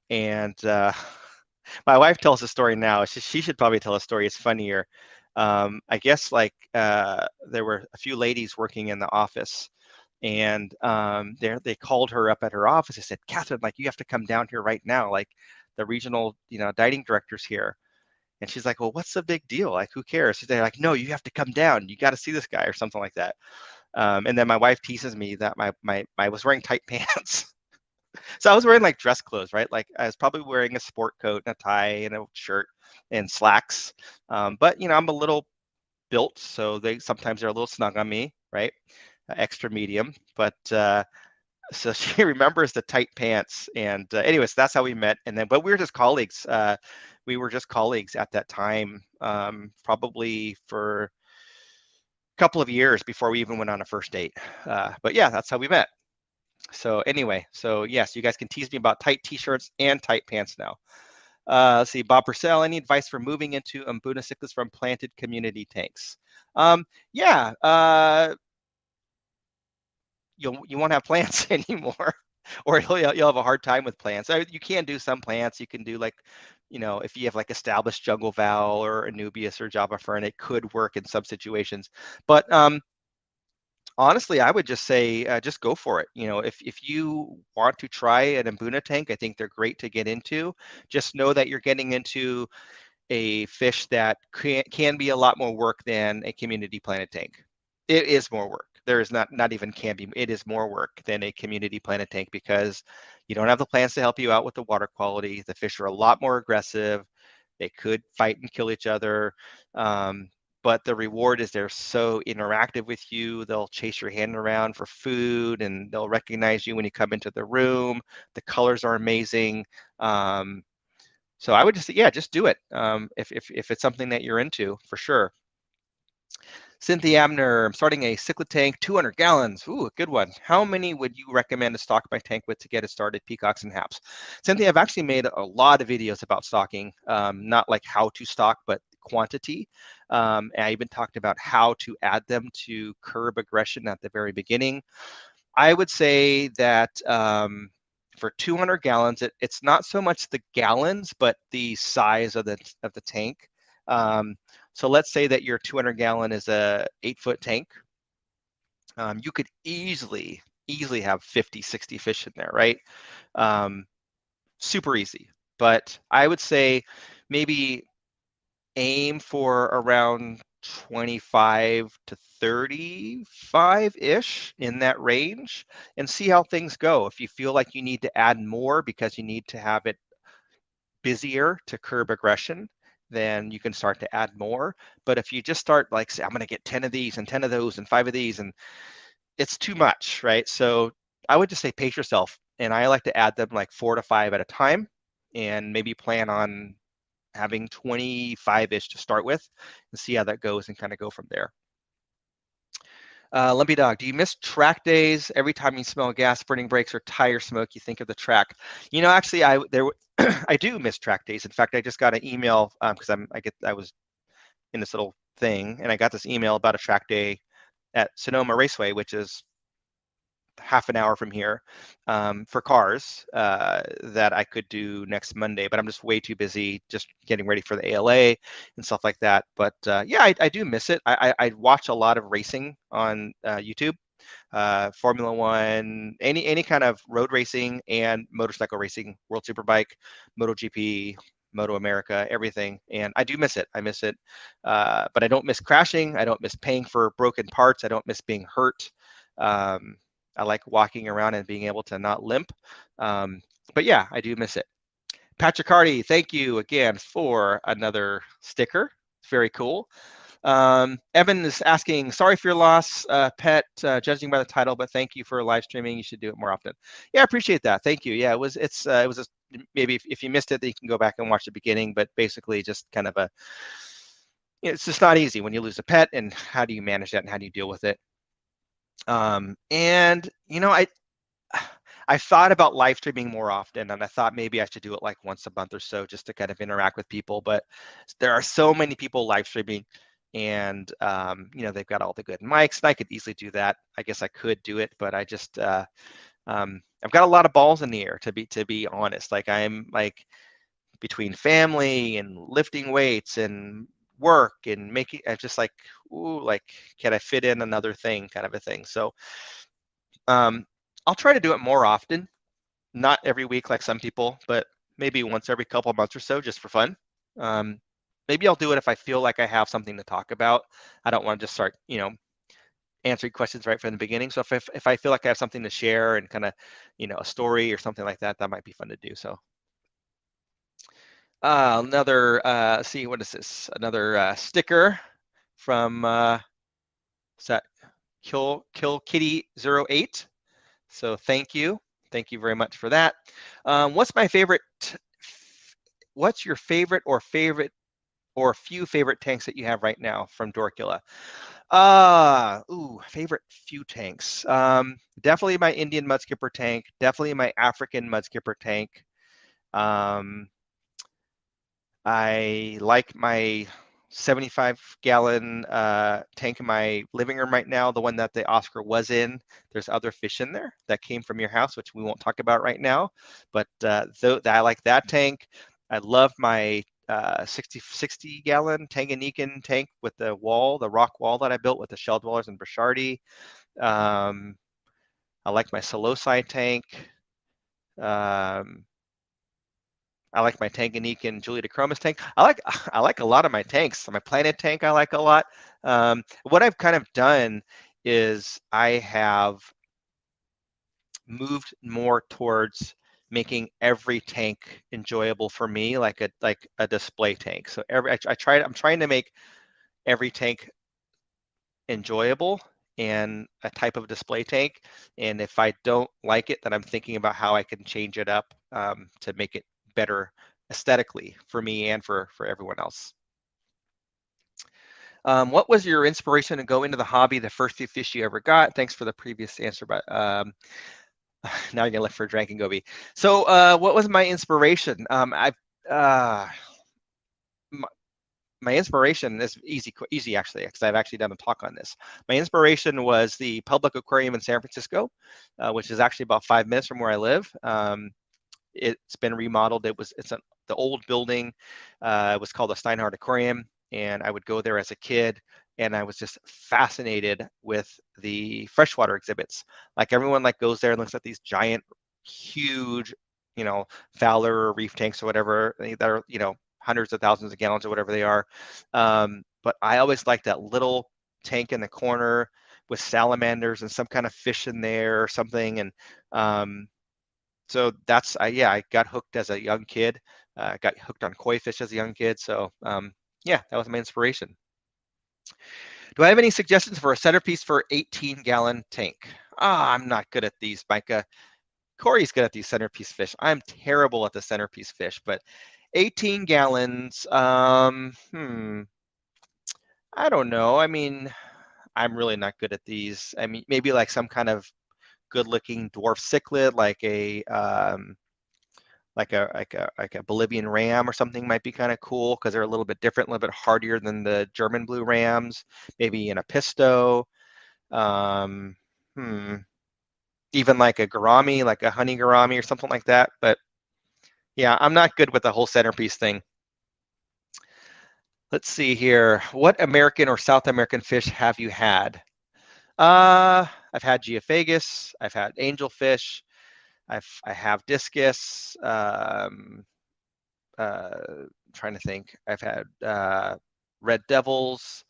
[SPEAKER 1] and my wife tells the story now. She should probably tell a story. It's funnier. I guess like there were a few ladies working in the office, and they called her up at her office. They said, "Catherine, like you have to come down here right now. Like the regional dining director's here." And she's like, "Well, what's the big deal? Like who cares?" They're like, "No, you have to come down. You got to see this guy," or something like that. And then my wife teases me that I was wearing tight pants. So I was wearing like dress clothes, right? Like I was probably wearing a sport coat and a tie and a shirt and slacks. But I'm a little built, so sometimes they're a little snug on me, right? Extra medium. But so she remembers the tight pants. And anyways, that's how we met. But we were just colleagues. We were just colleagues at that time, probably for a couple of years before we even went on a first date. But yeah, that's how we met. So anyway, so yes, you guys can tease me about tight t-shirts and tight pants now. Let's see, Bob Purcell, any advice for moving into Mbuna cichlids from planted community tanks? Yeah, you won't have plants anymore, or you'll have a hard time with plants. You can do some plants. You can do like, if you have like established jungle val or Anubias or Java fern, it could work in some situations. But honestly, I would just say, just go for it. If you want to try an Mbuna tank, I think they're great to get into. Just know that you're getting into a fish that can be a lot more work than a community planted tank. It is more work. There is not even can be. It is more work than a community planted tank, because you don't have the plants to help you out with the water quality. The fish are a lot more aggressive. They could fight and kill each other. But the reward is they're so interactive with you. They'll chase your hand around for food, and they'll recognize you when you come into the room. The colors are amazing. So I would just say, yeah, just do it. If it's something that you're into, for sure. Cynthia Abner, I'm starting a cichlid tank, 200 gallons. Ooh, a good one. How many would you recommend to stock my tank with to get it started, peacocks and haps? Cynthia, I've actually made a lot of videos about stocking, not like how to stock, but quantity. And I even talked about how to add them to curb aggression at the very beginning. I would say that for 200 gallons, it's not so much the gallons, but the size of the tank So let's say that your 200-gallon is a 8-foot tank. You could easily have 50, 60 fish in there, right? Super easy. But I would say maybe aim for around 25 to 35-ish in that range and see how things go. If you feel like you need to add more because you need to have it busier to curb aggression, then you can start to add more. But if you just start like, say, I'm going to get 10 of these and 10 of those and 5 of these, and it's too much, right? So I would just say pace yourself. And I like to add them like 4 to 5 at a time and maybe plan on having 25-ish to start with and see how that goes and kind of go from there. Lumpy Dog, do you miss track days? Every time you smell gas, burning brakes, or tire smoke, you think of the track. You know, actually, I do miss track days. In fact, I just got an email because I was in this little thing, and I got this email about a track day at Sonoma Raceway, which is half an hour from here, for cars that I could do next Monday, but I'm just way too busy just getting ready for the ALA and stuff like that. But yeah, I do miss it. I watch a lot of racing on YouTube, Formula One, any kind of road racing and motorcycle racing, World Superbike, MotoGP, Moto America, everything. And I do miss it. I miss it. But I don't miss crashing. I don't miss paying for broken parts. I don't miss being hurt. I like walking around and being able to not limp. But yeah, I do miss it. Patrick Hardy, thank you again for another sticker. It's very cool. Evan is asking, sorry for your loss, pet, judging by the title, but thank you for live streaming. You should do it more often. Yeah, I appreciate that. Thank you. Yeah, it was maybe if you missed it, then you can go back and watch the beginning, but basically just kind of it's just not easy when you lose a pet, and how do you manage that and how do you deal with it? And you know, I thought about live streaming more often, and I thought maybe I should do it like once a month or so just to kind of interact with people. But there are so many people live streaming, and you know, they've got all the good mics, and I could easily do that. I guess I could do it, but I just I've got a lot of balls in the air, to be honest. Like, I'm like between family and lifting weights and work and making, I'm just like, ooh, like, can I fit in another thing, kind of a thing. So I'll try to do it more often, not every week like some people, but maybe once every couple of months or so, just for fun. Maybe I'll do it if I feel like I have something to talk about. I don't want to just start, you know, answering questions right from the beginning. So if I feel like I have something to share and kind of, you know, a story or something like that, that might be fun to do. So another, see, what is this? Another sticker from is that Kill Kitty 08. So thank you very much for that. What's your favorite or few favorite tanks that you have right now from Dorkula? Favorite few tanks. Definitely my Indian mudskipper tank. Definitely my African mudskipper tank. I like my 75-gallon tank in my living room right now, the one that the Oscar was in. There's other fish in there that came from your house, which we won't talk about right now, but I like that tank. I love my 60-gallon Tanganyikan tank with the rock wall that I built with the shell dwellers and Brashardi. I like my Selosai tank. I like my Tanganyikan Julia DeChromis tank. I like a lot of my tanks. My Planet tank I like a lot. What I've kind of done is I have moved more towards making every tank enjoyable for me, like a display tank. So I'm trying to make every tank enjoyable and a type of display tank. And if I don't like it, then I'm thinking about how I can change it up to make it better aesthetically for me and for everyone else. What was your inspiration to go into the hobby, the first few fish you ever got? Thanks for the previous answer, but now you're gonna look for a drinking goby. So what was my inspiration? My inspiration is easy actually, because I've actually done a talk on this. My inspiration was the public aquarium in San Francisco, which is actually about 5 minutes from where I live. It's been remodeled. The old building. It was called the Steinhardt Aquarium. and I would go there as a kid, and I was just fascinated with the freshwater exhibits. Like everyone like goes there and looks at these giant, huge, Fowler or reef tanks or whatever that are, hundreds of thousands of gallons or whatever they are. But I always liked that little tank in the corner with salamanders and some kind of fish in there or something. And so that's, I got hooked as a young kid. Got hooked on koi fish as a young kid. So yeah, that was my inspiration. Do I have any suggestions for a centerpiece for 18-gallon tank? I'm not good at these, Micah. Corey's good at these centerpiece fish. I'm terrible at the centerpiece fish, but 18 gallons, I don't know. I mean, I'm really not good at these. I mean, maybe like some kind of good-looking dwarf cichlid, like a Bolivian ram or something might be kind of cool because they're a little bit different, a little bit hardier than the German blue rams. Maybe an apisto. Um, Even like a gourami, like a honey gourami or something like that. But yeah, I'm not good with the whole centerpiece thing. Let's see here. What American or South American fish have you had? I've had geophagus. I've had angelfish. I have discus. Trying to think. I've had red devils,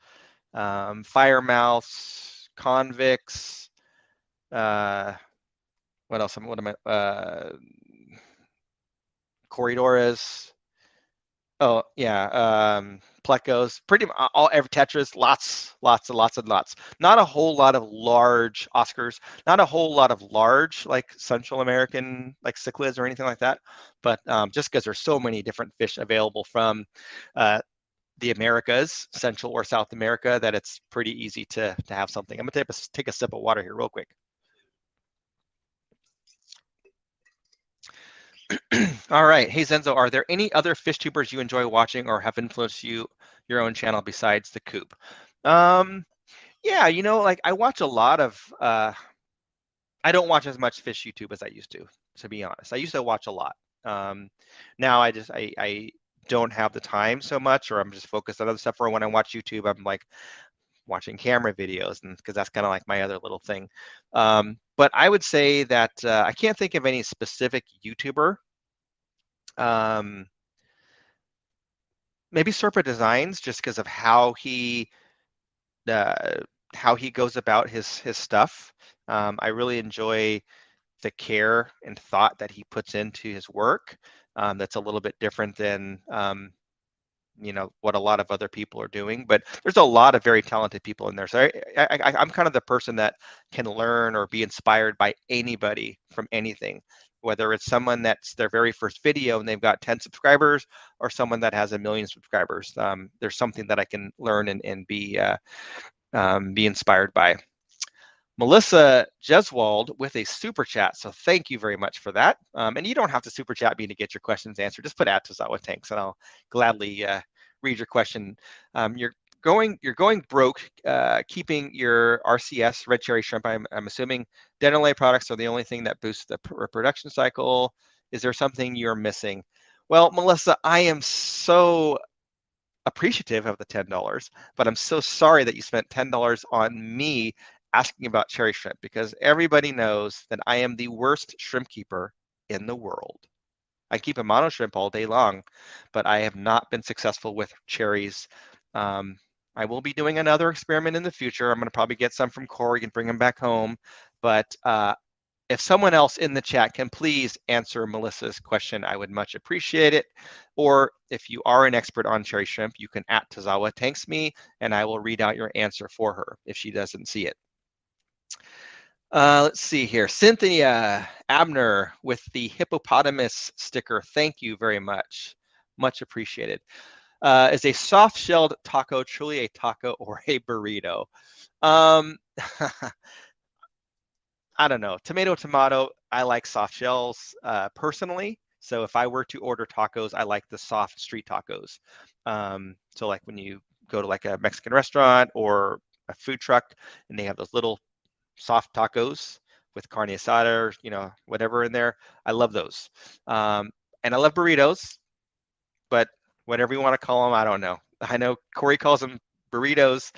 [SPEAKER 1] fire mouths, convicts. What else? What am I? Corridores. Oh yeah, plecos. Pretty much all every tetras. Lots and lots. Not a whole lot of large Oscars. Not a whole lot of large like Central American like cichlids or anything like that. But just because there's so many different fish available from the Americas, Central or South America, that it's pretty easy to have something. I'm gonna take a sip of water here real quick. All right. Hey, Zenzo, are there any other fish tubers you enjoy watching or have influenced your own channel besides the Coop? Yeah, like I watch a lot of, I don't watch as much fish YouTube as I used to be honest. I used to watch a lot. Now I don't have the time so much, or I'm just focused on other stuff. Or when I watch YouTube, I'm like watching camera videos, and because that's kind of like my other little thing. But I would say that I can't think of any specific YouTuber. Maybe Serpa Designs, just because of how he goes about his stuff. I really enjoy the care and thought that he puts into his work. That's a little bit different than what a lot of other people are doing, but there's a lot of very talented people in there. So I'm kind of the person that can learn or be inspired by anybody from anything, whether it's someone that's their very first video and they've got 10 subscribers, or someone that has 1 million subscribers. There's something that I can learn and be inspired by. Melissa Jeswald with a super chat, so thank you very much for that. And you don't have to super chat me to get your questions answered. Just put @Tazawa Tanks, and I'll gladly read your question. You're going broke keeping your RCS red cherry shrimp. I'm assuming Denolay products are the only thing that boosts the reproduction cycle. Is there something you're missing? Well, Melissa, I am so appreciative of the $10, but I'm so sorry that you spent $10 on me asking about cherry shrimp, because everybody knows that I am the worst shrimp keeper in the world. I keep a mono shrimp all day long, but I have not been successful with cherries. I will be doing another experiment in the future. I'm going to probably get some from Corey and bring them back home. But if someone else in the chat can please answer Melissa's question, I would much appreciate it. Or if you are an expert on cherry shrimp, you can @Tazawa Tanks me, and I will read out your answer for her if she doesn't see it. Let's see here. Cynthia Abner with the hippopotamus sticker. Thank you very much. Much appreciated. Is a soft-shelled taco truly a taco or a burrito? I don't know. Tomato. I like soft shells personally. So if I were to order tacos, I like the soft street tacos. So like when you go to like a Mexican restaurant or a food truck and they have those little soft tacos with carne asada or whatever in there, I love those. And I love burritos, but whatever you want to call them, I don't know. I know Corey calls them burritos.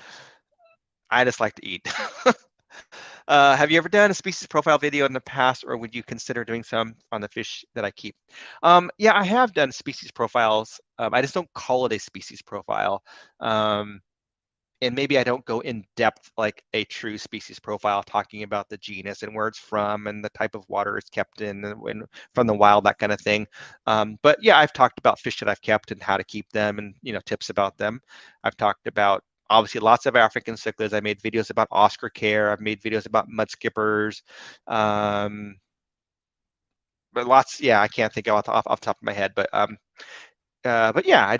[SPEAKER 1] I just like to eat. Have you ever done a species profile video in the past, or would you consider doing some on the fish that I keep? Yeah, I have done species profiles. I just don't call it a species profile. And maybe I don't go in depth like a true species profile, talking about the genus and where it's from and the type of water it's kept in and from the wild, that kind of thing. But yeah, I've talked about fish that I've kept and how to keep them and, tips about them. I've talked about obviously lots of African cichlids. I made videos about Oscar care. I've made videos about mud skippers. But lots, yeah, I can't think off the top of my head, but yeah, I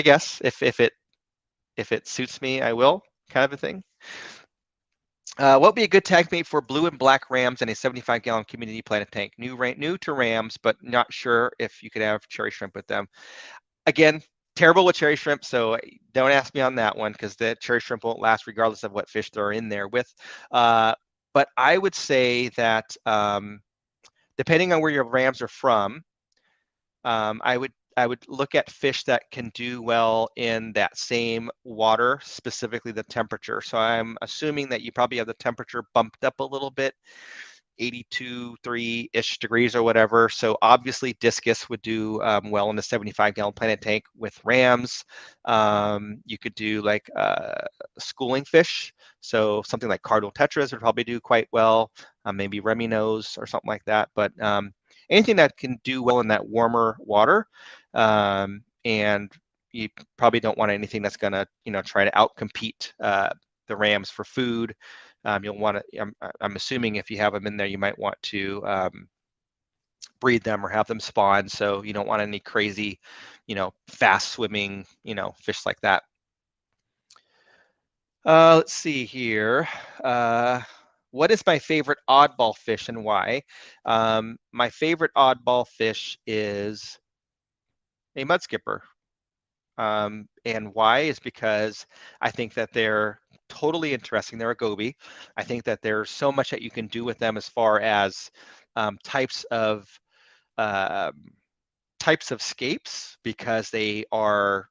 [SPEAKER 1] guess if it suits me, I will, kind of a thing. What would be a good tank mate for blue and black rams in a 75-gallon community planet tank? New to rams, but not sure if you could have cherry shrimp with them. Again, terrible with cherry shrimp, so don't ask me on that one because the cherry shrimp won't last regardless of what fish they're in there with. But I would say that depending on where your rams are from, I would look at fish that can do well in that same water, specifically the temperature. So I'm assuming that you probably have the temperature bumped up a little bit, 82, 3-ish degrees or whatever. So obviously discus would do well in the 75-gallon planet tank with rams. You could do like schooling fish. So something like cardinal tetras would probably do quite well, maybe reminos or something like that. But anything that can do well in that warmer water, and you probably don't want anything that's going to, try to outcompete the rams for food. You'll want to, I'm assuming if you have them in there, you might want to breed them or have them spawn. So you don't want any crazy, fast swimming, fish like that. Let's see here. What is my favorite oddball fish and why? My favorite oddball fish is a mud skipper. And why is because I think that they're totally interesting. They're a goby. I think that there's so much that you can do with them as far as types of scapes, because they are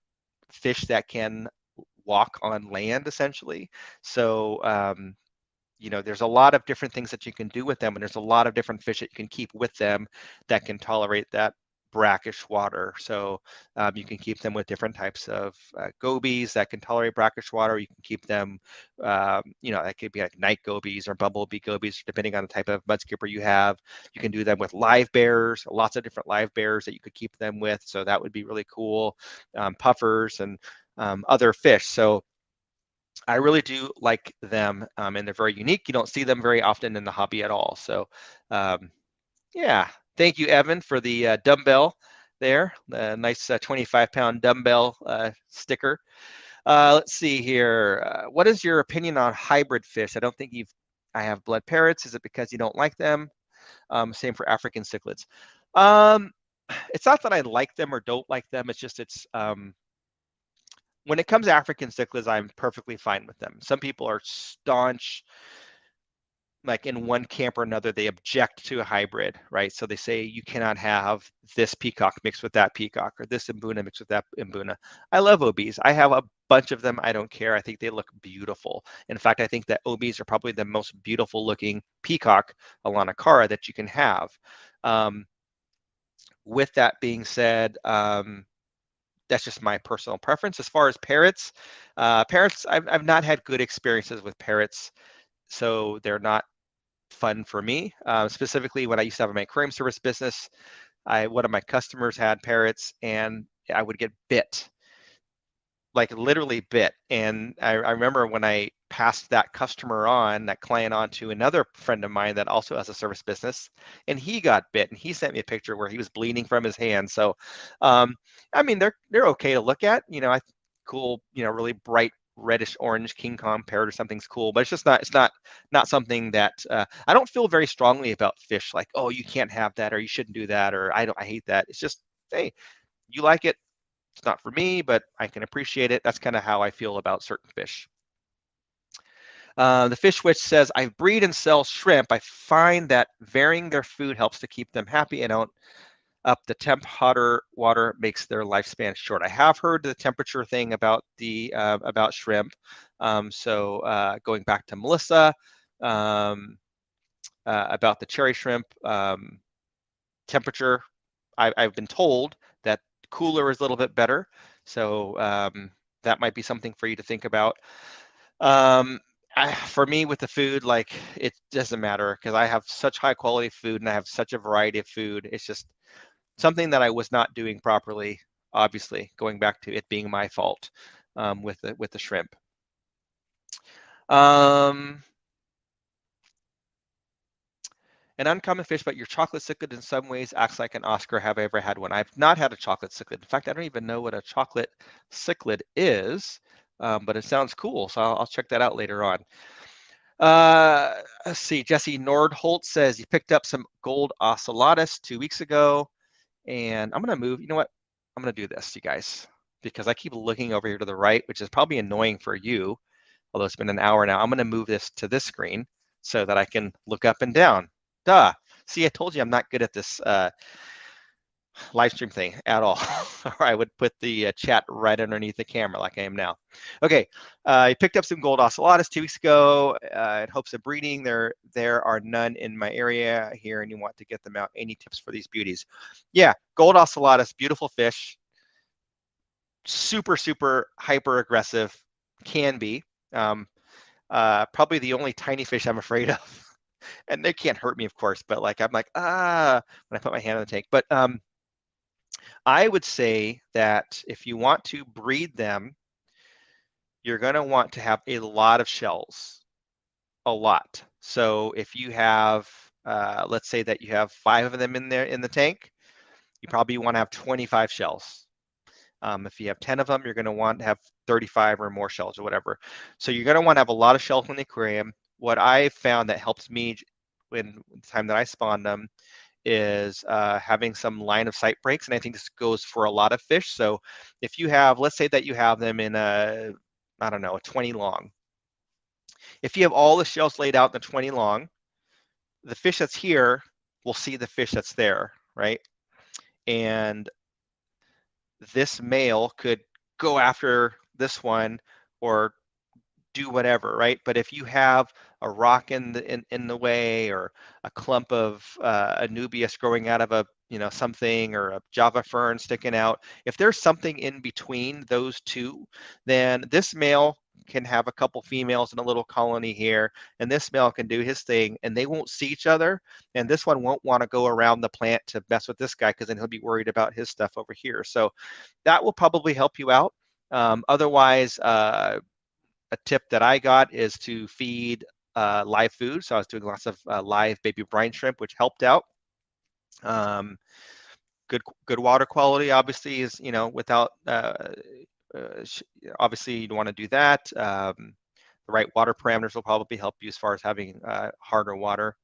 [SPEAKER 1] fish that can walk on land essentially. So there's a lot of different things that you can do with them, and there's a lot of different fish that you can keep with them that can tolerate that brackish water. So you can keep them with different types of gobies that can tolerate brackish water. You can keep them, that could be like night gobies or bumblebee gobies, depending on the type of mud skipper you have. You can do them with live bears, lots of different live bears that you could keep them with. So that would be really cool. Puffers and other fish. So I really do like them, and they're very unique. You don't see them very often in the hobby at all. So, yeah, thank you, Evan, for the dumbbell there. The nice 25-pound dumbbell sticker. Let's see here. What is your opinion on hybrid fish? I don't think I have blood parrots. Is it because you don't like them? Same for African cichlids. It's not that I like them or don't like them. It's just when it comes to African cichlids, I'm perfectly fine with them. Some people are staunch, like in one camp or another, they object to a hybrid, right? So they say you cannot have this peacock mixed with that peacock or this mbuna mixed with that mbuna. I love OBs. I have a bunch of them. I don't care. I think they look beautiful. In fact, I think that OBs are probably the most beautiful looking peacock Alanacara that you can have. With that being said, that's just my personal preference. As far as parrots, I've not had good experiences with parrots, so they're not fun for me. Specifically, when I used to have my aquarium service business, one of my customers had parrots, and I would get bit, like literally bit. And I remember when I passed that client on to another friend of mine that also has a service business, and he got bit, and he sent me a picture where he was bleeding from his hand. So, I mean, they're okay to look at. Cool, really bright reddish orange King Kong parrot or something's cool, but it's not something that I don't feel very strongly about fish. Like, oh, you can't have that, or you shouldn't do that, or I hate that. It's just, hey, you like it. It's not for me, but I can appreciate it. That's kind of how I feel about certain fish. The Fish Witch says, I breed and sell shrimp. I find that varying their food helps to keep them happy. I don't up the temp. Hotter water makes their lifespan short. I have heard the temperature thing about the about shrimp. So going back to Melissa about the cherry shrimp temperature, I've been told that cooler is a little bit better. So that might be something for you to think about. For me with the food, like it doesn't matter because I have such high quality food and I have such a variety of food. It's just something that I was not doing properly, obviously, going back to it being my fault with the shrimp. An uncommon fish, but your chocolate cichlid in some ways acts like an Oscar. Have I ever had one? I've not had a chocolate cichlid. In fact, I don't even know what a chocolate cichlid is, but it sounds cool, so I'll check that out later on. Let's see, Jesse Nordholt says he picked up some gold ocellatus 2 weeks ago, and I'm gonna move, you know what? I'm gonna do this, you guys, because I keep looking over here to the right, which is probably annoying for you, although it's been an hour now. I'm gonna move this to this screen so that I can look up and down. Duh. See, I told you I'm not good at this live stream thing at all. Or I would put the chat right underneath the camera like I am now. Okay, I picked up some gold ocellatus 2 weeks ago in hopes of breeding. There are none in my area here and you want to get them out. Any tips for these beauties? Yeah, gold ocellatus, beautiful fish. Super, super hyper aggressive, can be. Probably the only tiny fish I'm afraid of. And they can't hurt me, of course, but like I'm like, when I put my hand in the tank. But I would say that if you want to breed them, you're going to want to have a lot of shells, a lot. So if you have, let's say that you have 5 of them in there in the tank, you probably want to have 25 shells. If you have 10 of them, you're going to want to have 35 or more shells or whatever. So you're going to want to have a lot of shells in the aquarium. What I found that helps me when the time that I spawn them is having some line of sight breaks. And I think this goes for a lot of fish. So if you have, let's say that you have them in a, I don't know, a 20 long. If you have all the shells laid out in the 20 long, the fish that's here will see the fish that's there, right? And this male could go after this one or do whatever, right? But if you have a rock in the way or a clump of anubias growing out of a something or a java fern sticking out, if there's something in between those two, then this male can have a couple females in a little colony here, and this male can do his thing, and they won't see each other, and this one won't want to go around the plant to mess with this guy because then he'll be worried about his stuff over here. So that will probably help you out. Otherwise, a tip that I got is to feed live food. So I was doing lots of live baby brine shrimp, which helped out. Good water quality, obviously, is without obviously you don't want to do that. The right water parameters will probably help you as far as having harder water.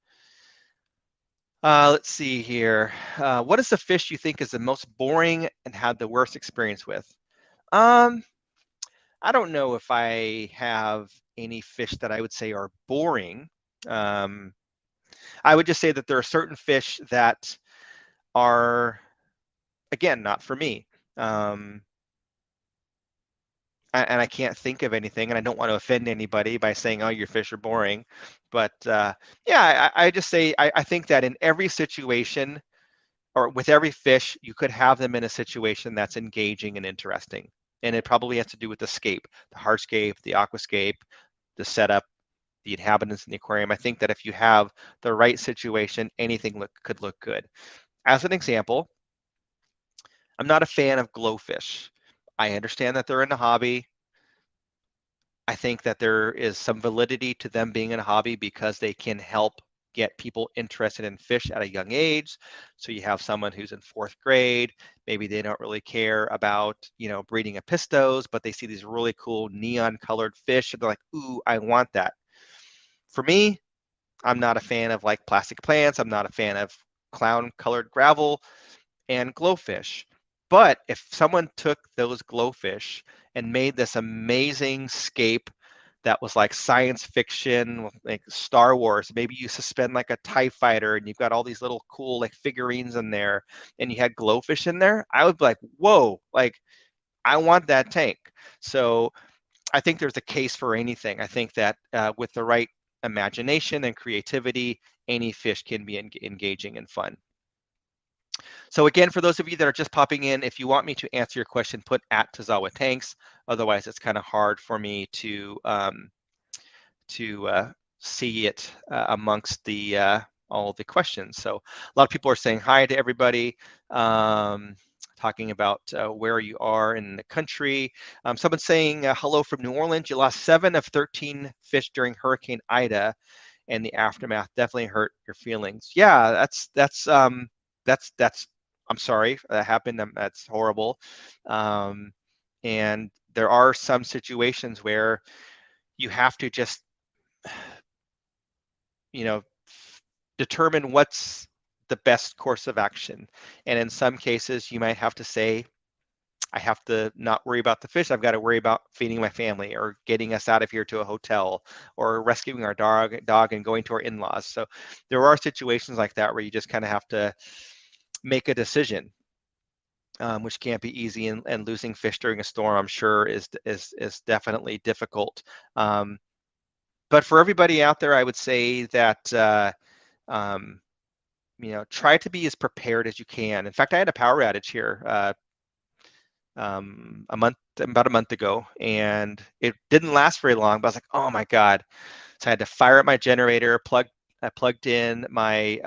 [SPEAKER 1] Let's see here. What is the fish you think is the most boring and had the worst experience with? I don't know if I have any fish that I would say are boring. I would just say that there are certain fish that are, again, not for me. And I can't think of anything, and I don't want to offend anybody by saying, oh, your fish are boring. But yeah, I just say, I think that in every situation, or with every fish, you could have them in a situation that's engaging and interesting. And it probably has to do with the scape, the hardscape, the aquascape, the setup, the inhabitants in the aquarium. I think that if you have the right situation, anything could look good. As an example, I'm not a fan of glowfish. I understand that they're in a hobby. I think that there is some validity to them being in a hobby because they can help get people interested in fish at a young age. So you have someone who's in 4th grade, maybe they don't really care about, breeding apistos, but they see these really cool neon colored fish and they're like, ooh, I want that. For me, I'm not a fan of like plastic plants. I'm not a fan of clown colored gravel and glowfish. But if someone took those glowfish and made this amazing scape that was like science fiction, like Star Wars. Maybe you suspend like a TIE fighter and you've got all these little cool like figurines in there and you had glowfish in there, I would be like, whoa, like I want that tank. So I think there's a case for anything. I think that with the right imagination and creativity, any fish can be engaging and fun. So again, for those of you that are just popping in, if you want me to answer your question, put at Tazawa Tanks. Otherwise, it's kind of hard for me to see it amongst the all the questions. So a lot of people are saying hi to everybody, talking about where you are in the country. Someone's saying hello from New Orleans. You lost 7 of 13 fish during Hurricane Ida, and the aftermath definitely hurt your feelings. Yeah, that's I'm sorry that happened. That's horrible. And there are some situations where you have to just, you know, determine what's the best course of action. And in some cases, you might have to say, I have to not worry about the fish. I've got to worry about feeding my family or getting us out of here to a hotel or rescuing our dog and going to our in-laws. So there are situations like that where you just kind of have to make a decision, which can't be easy. And losing fish during a storm, I'm sure, is definitely difficult. But for everybody out there, I would say that try to be as prepared as you can. In fact, I had a power outage here about a month ago, and it didn't last very long, but I was like, oh my God. So I had to fire up my generator, I plugged in my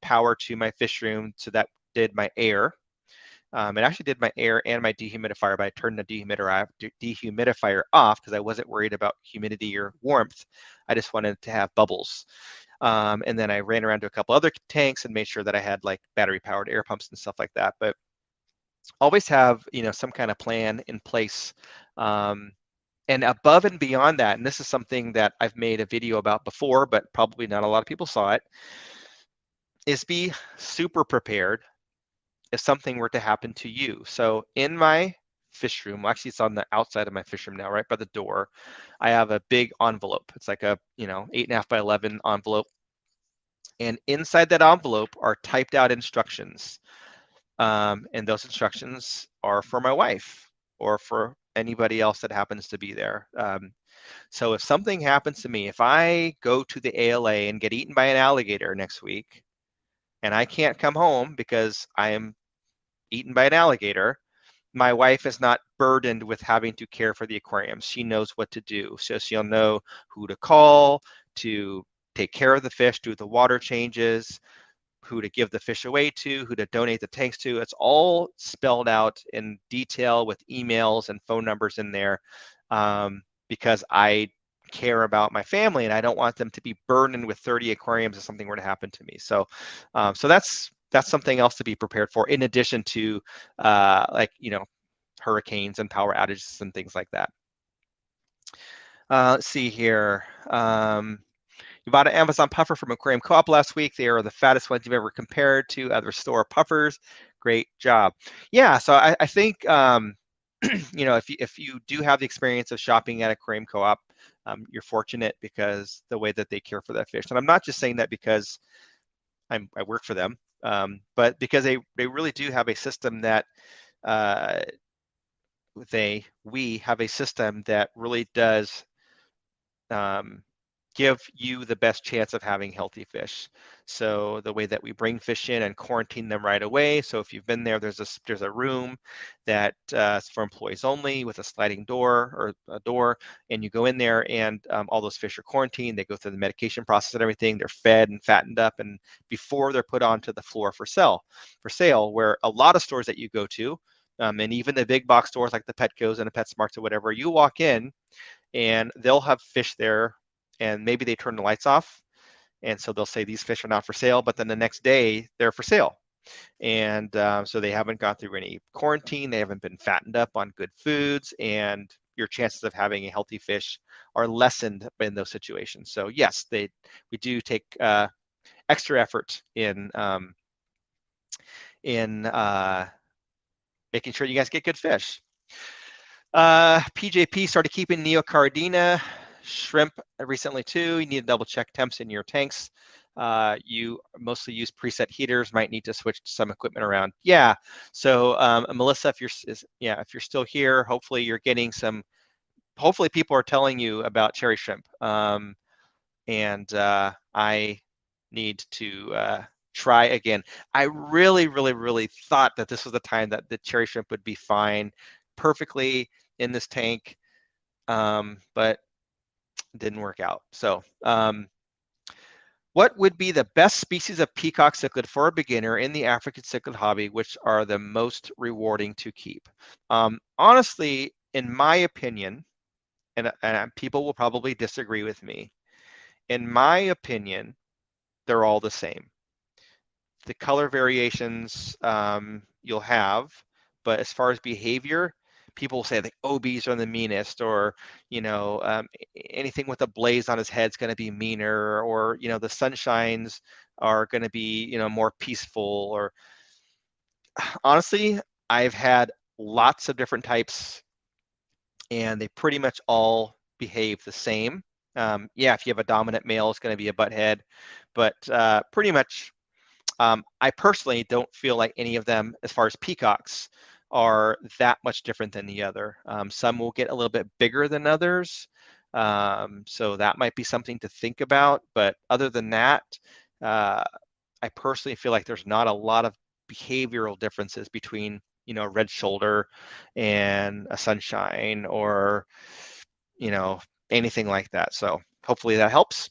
[SPEAKER 1] power to my fish room, so that did my air. It actually did my air and my dehumidifier, but I turned the dehumidifier off because I wasn't worried about humidity or warmth. I just wanted to have bubbles. And then I ran around to a couple other tanks and made sure that I had like battery powered air pumps and stuff like that. But always have, some kind of plan in place. And above and beyond that, and this is something that I've made a video about before, but probably not a lot of people saw it, is be super prepared if something were to happen to you. So in my fish room, actually it's on the outside of my fish room now, right by the door, I have a big envelope. It's like a 8.5 by 11 envelope. And inside that envelope are typed out instructions. And those instructions are for my wife or for anybody else that happens to be there. So if something happens to me, if I go to the ALA and get eaten by an alligator next week, and I can't come home because I am eaten by an alligator, my wife is not burdened with having to care for the aquarium. She knows what to do. So she'll know who to call to take care of the fish, do the water changes, who to give the fish away to, who to donate the tanks to. It's all spelled out in detail with emails and phone numbers in there, because I care about my family and I don't want them to be burdened with 30 aquariums if something were to happen to me. So that's something else to be prepared for, in addition to hurricanes and power outages and things like that. Let's see here. You bought an Amazon puffer from Aquarium Co-op last week. They are the fattest ones you've ever compared to other store puffers. Great job. Yeah, so I think if you do have the experience of shopping at Aquarium Co-op, you're fortunate because the way that they care for that fish. And I'm not just saying that because I work for them, but because they really do have a system that we have a system that really does give you the best chance of having healthy fish. So the way that we bring fish in and quarantine them right away. So if you've been there, there's a room that is for employees only with a sliding door or a door, and you go in there and all those fish are quarantined. They go through the medication process and everything. They're fed and fattened up, and before they're put onto the floor for sale, where a lot of stores that you go to, and even the big box stores like the Petcos and the PetSmarts or whatever, you walk in and they'll have fish there, and maybe they turn the lights off, and so they'll say these fish are not for sale, but then the next day they're for sale. And so they haven't gone through any quarantine, they haven't been fattened up on good foods, and your chances of having a healthy fish are lessened in those situations. So yes, we do take extra effort in making sure you guys get good fish. PJP started keeping Neocaridina shrimp recently too. You need to double check temps in your tanks. You mostly use preset heaters, might need to switch some equipment around. Yeah, so Melissa, if you're still here, hopefully you're getting some, hopefully people are telling you about cherry shrimp. And I need to try again. I really, really, really thought that this was the time that the cherry shrimp would be fine perfectly in this tank, but it didn't work out. So what would be the best species of peacock cichlid for a beginner in the African cichlid hobby, which are the most rewarding to keep? Honestly, in my opinion, and people will probably disagree with me, in my opinion, they're all the same. The color variations you'll have, but as far as behavior, people say the OBs are the meanest, or anything with a blaze on his head is going to be meaner, or the sunshines are going to be more peaceful. Or honestly, I've had lots of different types, and they pretty much all behave the same. Yeah, if you have a dominant male, it's going to be a butthead, but pretty much. I personally don't feel like any of them, as far as peacocks, are that much different than the other. Some will get a little bit bigger than others, so that might be something to think about. But other than that, I personally feel like there's not a lot of behavioral differences between a red shoulder and a sunshine, or anything like that. So hopefully that helps.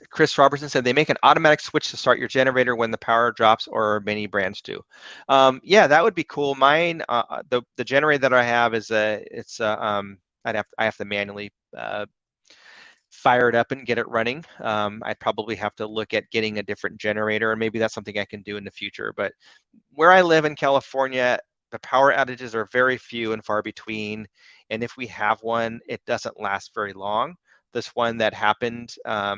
[SPEAKER 1] Chris Robertson said they make an automatic switch to start your generator when the power drops, or many brands do. Yeah, that would be cool. Mine, the generator that I have is I have to manually fire it up and get it running. I'd probably have to look at getting a different generator, and maybe that's something I can do in the future. But where I live in California, the power outages are very few and far between, and if we have one, it doesn't last very long. This one that happened, I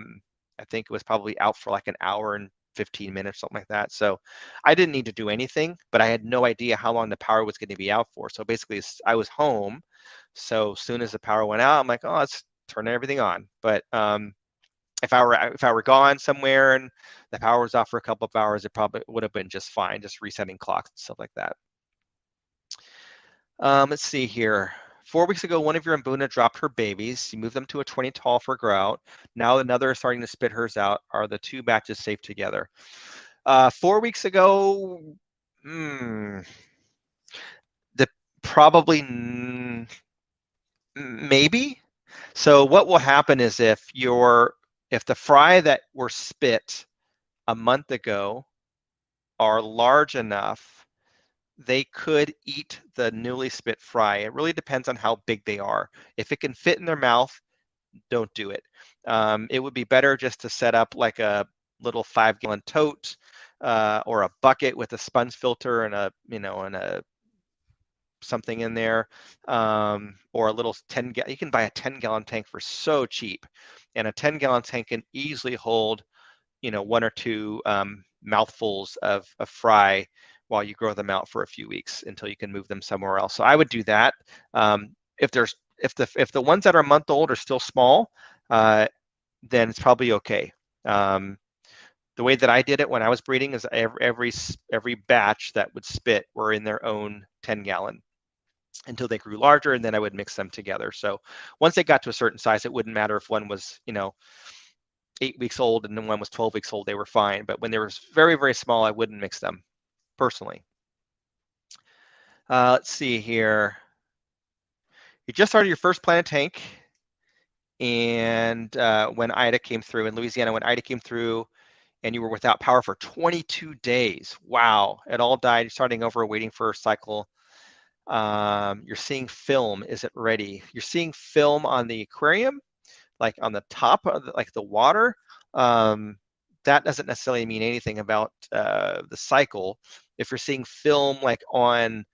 [SPEAKER 1] think it was probably out for like an hour and 15 minutes, something like that. So I didn't need to do anything, but I had no idea how long the power was going to be out for. So basically, I was home. So as soon as the power went out, I'm like, oh, let's turn everything on. But if I were gone somewhere and the power was off for a couple of hours, it probably would have been just fine, just resetting clocks and stuff like that. Let's see here. 4 weeks ago, one of your Mbuna dropped her babies. You moved them to a 20 tall for grout. Now another is starting to spit hers out. Are the two batches safe together? 4 weeks ago, probably maybe. So what will happen is if the fry that were spit a month ago are large enough, they could eat the newly spit fry. It really depends on how big they are. If it can fit in their mouth, don't do it. It would be better just to set up like a little 5-gallon tote or a bucket with a sponge filter and a something in there, or a little 10-gallon. You can buy a 10-gallon tank for so cheap, and a 10-gallon tank can easily hold 1 or 2 mouthfuls of fry while you grow them out for a few weeks until you can move them somewhere else. So I would do that. If the ones that are a month old are still small, then it's probably okay. The way that I did it when I was breeding is every batch that would spit were in their own 10-gallon until they grew larger, and then I would mix them together. So once they got to a certain size, it wouldn't matter if one was 8 weeks old and then one was 12 weeks old, they were fine. But when they were very, very small, I wouldn't mix them personally. Let's see here. You just started your first planted tank, and when Ida came through in Louisiana, and you were without power for 22 days. Wow, it all died, starting over, waiting for a cycle. You're seeing film. Is it ready? You're seeing film on the aquarium, like on the top of the water. That doesn't necessarily mean anything about the cycle. If you're seeing film like on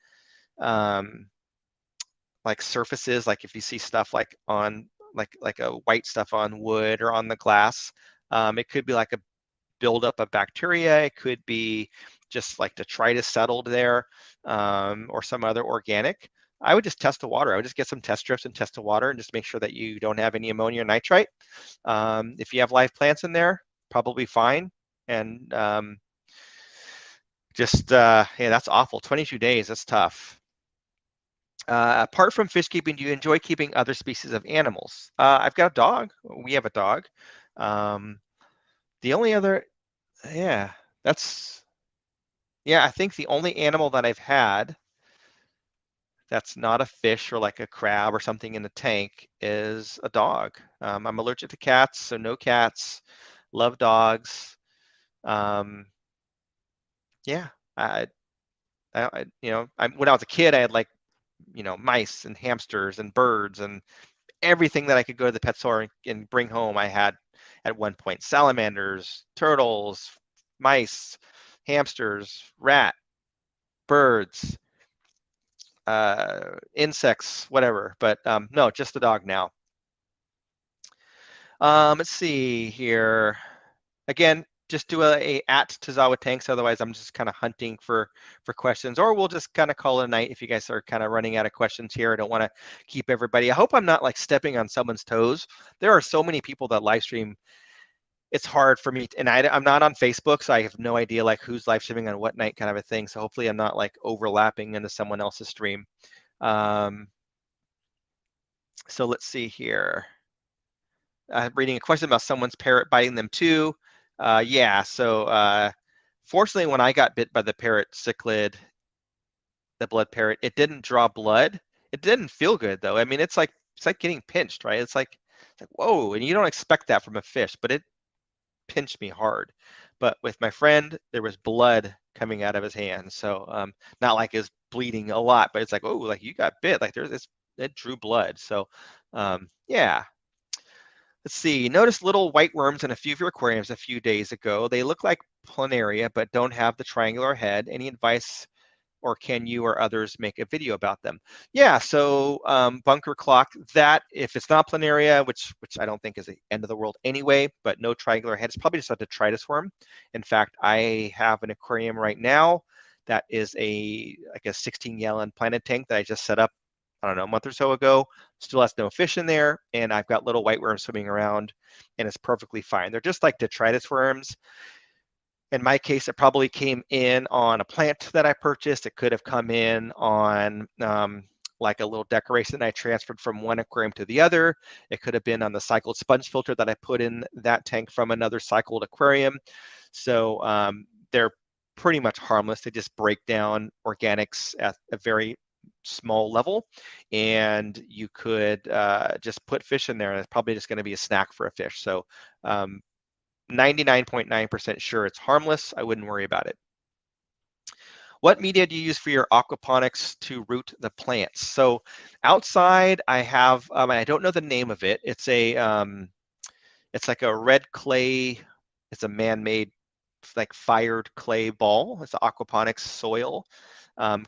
[SPEAKER 1] like surfaces, like if you see stuff like on like a white stuff on wood or on the glass, it could be like a buildup of bacteria. It could be just like detritus settled there, or some other organic. I would just test the water. I would just get some test strips and test the water and just make sure that you don't have any ammonia or nitrite. If you have live plants in there, probably fine. And yeah, that's awful. 22 days, that's tough. Apart from fish keeping, do you enjoy keeping other species of animals? I've got a dog. We have a dog. The only other, yeah, I think the only animal that I've had that's not a fish or like a crab or something in the tank is a dog. I'm allergic to cats, so no cats. Love dogs. Yeah, I, when I was a kid, I had like, mice and hamsters and birds and everything that I could go to the pet store and bring home. I had at one point salamanders, turtles, mice, hamsters, rat, birds, insects, whatever. But no, just the dog now. Let's see here. Again, just do a at Tazawa Tanks. Otherwise, I'm just kind of hunting for questions, or we'll just kind of call it a night if you guys are kind of running out of questions here. I don't want to keep everybody. I hope I'm not like stepping on someone's toes. There are so many people that live stream. It's hard for me, and I'm not on Facebook, so I have no idea like who's live streaming on what night, kind of a thing. So hopefully, I'm not like overlapping into someone else's stream. So let's see here. Reading a question about someone's parrot biting them too. Yeah, so fortunately, when I got bit by the parrot cichlid, the blood parrot, it didn't draw blood. It didn't feel good though. I mean, it's like getting pinched, right? It's like whoa, and you don't expect that from a fish, but it pinched me hard. But with my friend, there was blood coming out of his hand, so not like it's bleeding a lot, but it's like, oh, like you got bit, like there's this, it drew blood. So yeah. Let's see, noticed little white worms in a few of your aquariums a few days ago. They look like planaria, but don't have the triangular head. Any advice, or can you or others make a video about them? Yeah, so bunker clock, that if it's not planaria, which I don't think is the end of the world anyway, but no triangular head, it's probably just a detritus worm. In fact, I have an aquarium right now that is like a 16-gallon planted tank that I just set up, I don't know, a month or so ago. Still has no fish in there, and I've got little white worms swimming around, and it's perfectly fine. They're just like detritus worms. In my case, it probably came in on a plant that I purchased. It could have come in on like a little decoration I transferred from one aquarium to the other. It could have been on the cycled sponge filter that I put in that tank from another cycled aquarium. So they're pretty much harmless. They just break down organics at a very small level, and you could just put fish in there, and it's probably just going to be a snack for a fish. So 99.9% sure it's harmless. I wouldn't worry about it. What media do you use for your aquaponics to root the plants? So outside, I have, I don't know the name of it. It's like a red clay. It's a man-made, like fired clay ball. It's aquaponics soil.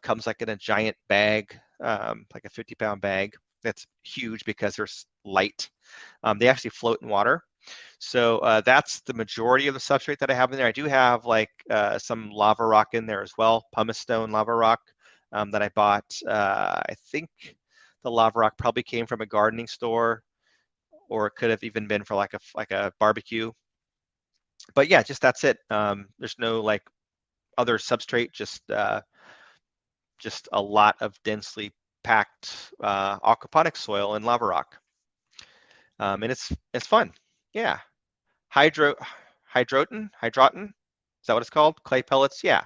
[SPEAKER 1] Comes like in a giant bag, like a 50-pound bag. That's huge because they're light. They actually float in water. So that's the majority of the substrate that I have in there. I do have like some lava rock in there as well, pumice stone lava rock that I bought. I think the lava rock probably came from a gardening store, or it could have even been for like a barbecue. But yeah, just that's it. There's no like other substrate, just a lot of densely packed aquaponics soil and lava rock. And it's fun. Yeah. Hydroton, is that what it's called? Clay pellets, yeah.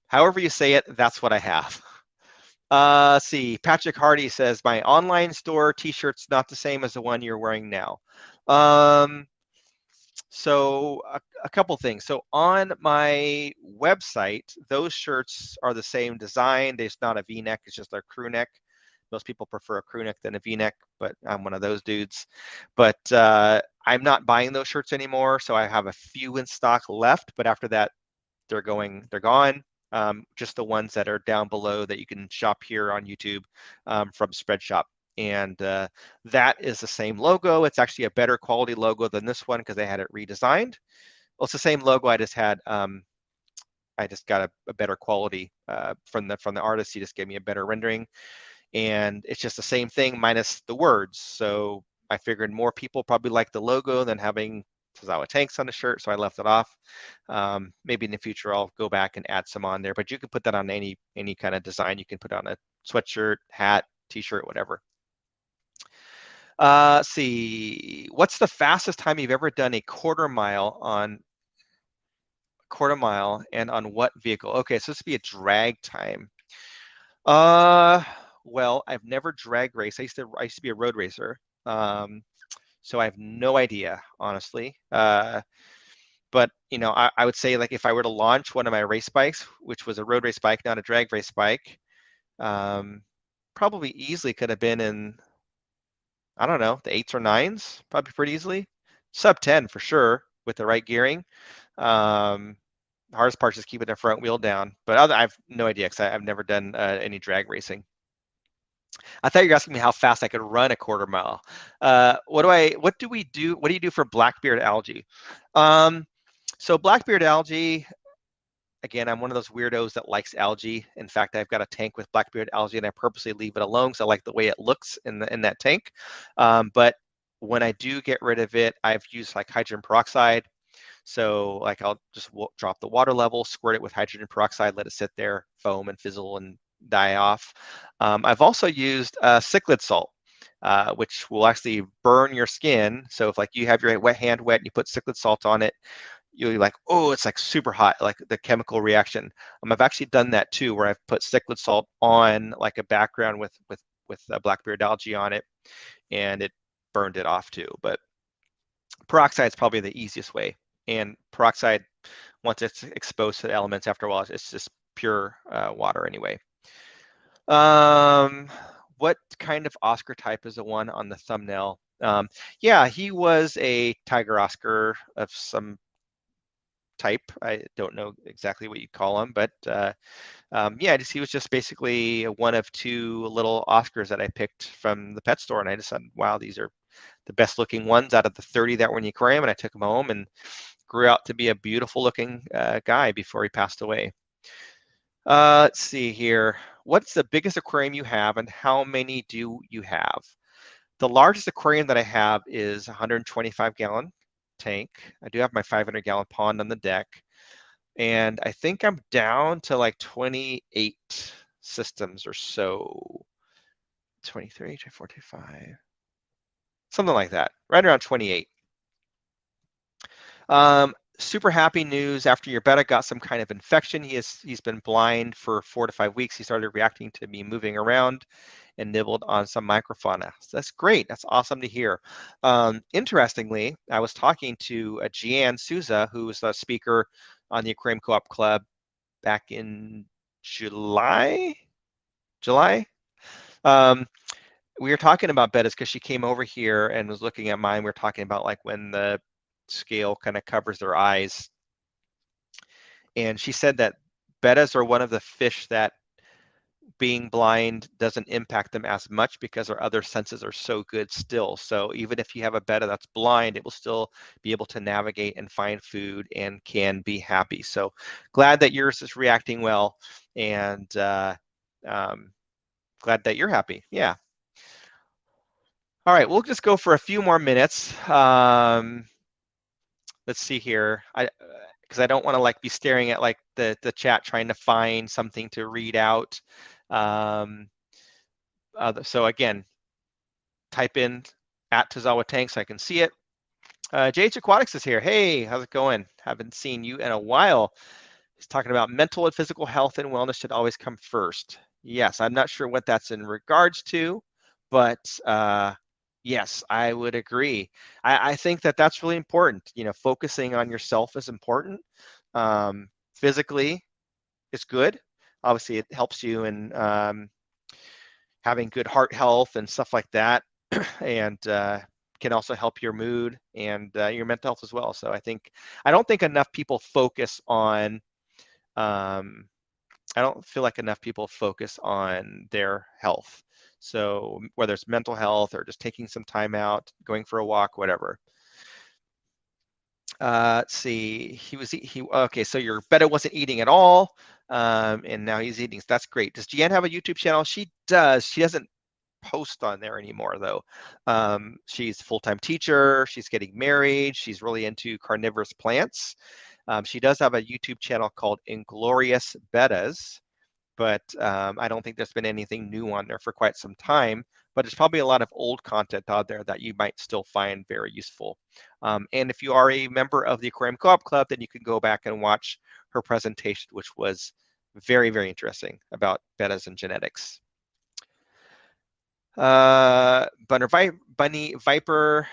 [SPEAKER 1] However you say it, that's what I have. Let's see, Patrick Hardy says, my online store t-shirt's not the same as the one you're wearing now. So a couple things. So on my website, those shirts are the same design. It's not a V-neck, it's just a crew neck. Most people prefer a crew neck than a V-neck, but I'm one of those dudes. But I'm not buying those shirts anymore, so I have a few in stock left, but after that, they're gone. Just the ones that are down below that you can shop here on YouTube from Spreadshop. And that is the same logo. It's actually a better quality logo than this one because they had it redesigned. Well, it's the same logo. I just had I just got a better quality from the artist. He just gave me a better rendering, and it's just the same thing minus the words. So I figured more people probably like the logo than having Tazawa Tanks on the shirt, so I left it off. Maybe in the future I'll go back and add some on there, but you can put that on any kind of design. You can put on a sweatshirt, hat, t-shirt, whatever. See, what's the fastest time you've ever done a quarter mile and on what vehicle? Okay, so this would be a drag time. Well, I've never drag raced. I used to be a road racer. So I have no idea, honestly. But you know, I would say like if I were to launch one of my race bikes, which was a road race bike, not a drag race bike, probably easily could have been in, I don't know, the 8s or 9s, probably pretty easily. Sub 10 for sure with the right gearing. The hardest part is just keeping the front wheel down. But I have no idea because I've never done any drag racing. I thought you were asking me how fast I could run a quarter mile. What do we do? What do you do for blackbeard algae? So blackbeard algae, again, I'm one of those weirdos that likes algae. In fact, I've got a tank with blackbeard algae, and I purposely leave it alone because I like the way it looks in that tank. But when I do get rid of it, I've used like hydrogen peroxide. So like I'll just drop the water level, squirt it with hydrogen peroxide, let it sit there, foam and fizzle and die off. I've also used cichlid salt, which will actually burn your skin. So if like you have your hand wet and you put cichlid salt on it, you'll be like, oh, it's like super hot, like the chemical reaction. I've actually done that too, where I've put cichlid salt on like a background with blackbeard algae on it, and it burned it off too. But peroxide is probably the easiest way. And peroxide, once it's exposed to the elements after a while, it's just pure water anyway. What kind of Oscar type is the one on the thumbnail? Yeah, he was a tiger Oscar of some type. I don't know exactly what you call him, but yeah, he was just basically one of 2 little Oscars that I picked from the pet store, and I just said, wow, these are the best looking ones out of the 30 that were in the aquarium, and I took him home and grew out to be a beautiful looking guy before he passed away. Let's see here. What's the biggest aquarium you have, and how many do you have? The largest aquarium that I have is a 125-gallon tank. I do have my 500-gallon pond on the deck, and I think I'm down to like 28 systems or so. 23, 24, 25, something like that, right around 28. Super happy news. After your betta got some kind of infection, he's been blind for 4 to 5 weeks. He started reacting to me moving around and nibbled on some microfauna. So that's great. That's awesome to hear. Interestingly, I was talking to Jeanne Souza, who was a speaker on the Aquarium Co-op Club back in July. We were talking about bettas because she came over here and was looking at mine. We were talking about like when the scale kind of covers their eyes. And she said that bettas are one of the fish that being blind doesn't impact them as much because our other senses are so good still. So even if you have a betta that's blind, it will still be able to navigate and find food and can be happy. So glad that yours is reacting well, and glad that you're happy. Yeah. All right, we'll just go for a few more minutes. Let's see here. Because I don't want to like be staring at like the chat trying to find something to read out. So again, type in @Tazawa Tanks so I can see it. JH Aquatics is here. Hey, how's it going? Haven't seen you in a while. He's talking about mental and physical health and wellness should always come first. Yes, I'm not sure what that's in regards to, but yes, I would agree. I think that that's really important. You know, focusing on yourself is important. Physically is good. Obviously, it helps you in having good heart health and stuff like that, and can also help your mood and your mental health as well. So I don't think enough people focus on. I don't feel like enough people focus on their health. So whether it's mental health or just taking some time out, going for a walk, whatever. Let's see. Okay. So your betta wasn't eating at all, and now he's eating. So that's great. Does Deanne have a YouTube channel? She does. She doesn't post on there anymore though. She's a full-time teacher. She's getting married. She's really into carnivorous plants. She does have a YouTube channel called Inglorious Bettas, but I don't think there's been anything new on there for quite some time. But there's probably a lot of old content out there that you might still find very useful. And if you are a member of the Aquarium Co-op Club, then you can go back and watch her presentation, which was very, very interesting about bettas and genetics. Bunny Viper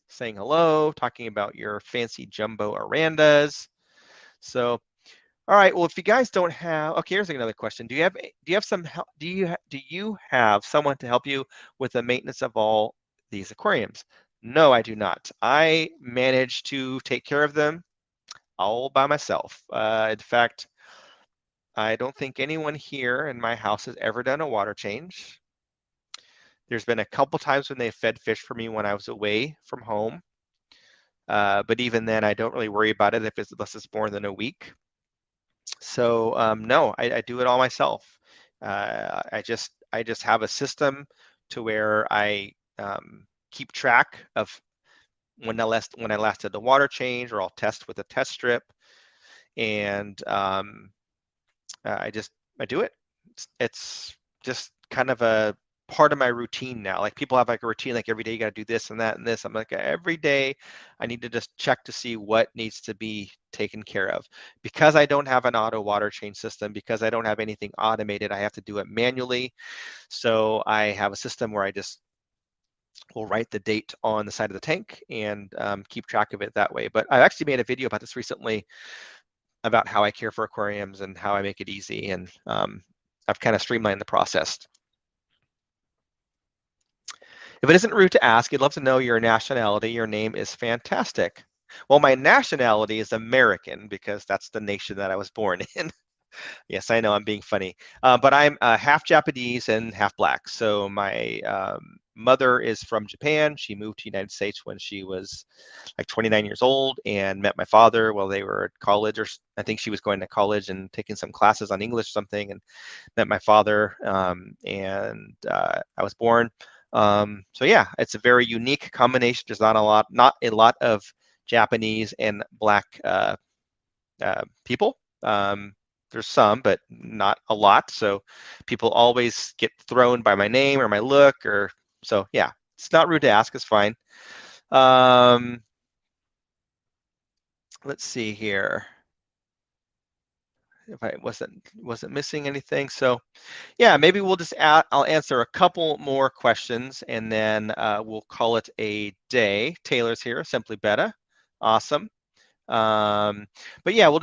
[SPEAKER 1] saying hello, talking about your fancy jumbo arandas. So, all right. Well, if you guys don't have, okay, here's another question. Do you have some help? Do you have someone to help you with the maintenance of all these aquariums? No, I do not. I manage to take care of them all by myself. In fact, I don't think anyone here in my house has ever done a water change. There's been a couple times when they fed fish for me when I was away from home. But even then, I don't really worry about it unless it's more than a week. So no, I do it all myself. I just have a system to where I keep track of when I last did the water change, or I'll test with a test strip, and I do it. It's just kind of a part of my routine now. Like people have like a routine, like every day you got to do this and that and this. I'm like, every day I need to just check to see what needs to be taken care of. Because I don't have an auto water change system, because I don't have anything automated, I have to do it manually. So I have a system where I just will write the date on the side of the tank and keep track of it that way. But I actually made a video about this recently, about how I care for aquariums and how I make it easy. And I've kind of streamlined the process. If it isn't rude to ask, I'd love to know your nationality. Your name is fantastic. Well, my nationality is American because that's the nation that I was born in. Yes, I know I'm being funny, but I'm half Japanese and half Black. So my mother is from Japan. She moved to the United States when she was like 29 years old, and met my father while they were at college, or I think she was going to college and taking some classes on English or something, and met my father, and I was born. So yeah, it's a very unique combination. There's not a lot of Japanese and Black people. There's some, but not a lot. So people always get thrown by my name or my look, or so yeah. It's not rude to ask. It's fine. Let's see here if I wasn't missing anything. So yeah, maybe I'll answer a couple more questions, and then we'll call it a day. Taylor's here, Simply Betta. Awesome. But yeah, we'll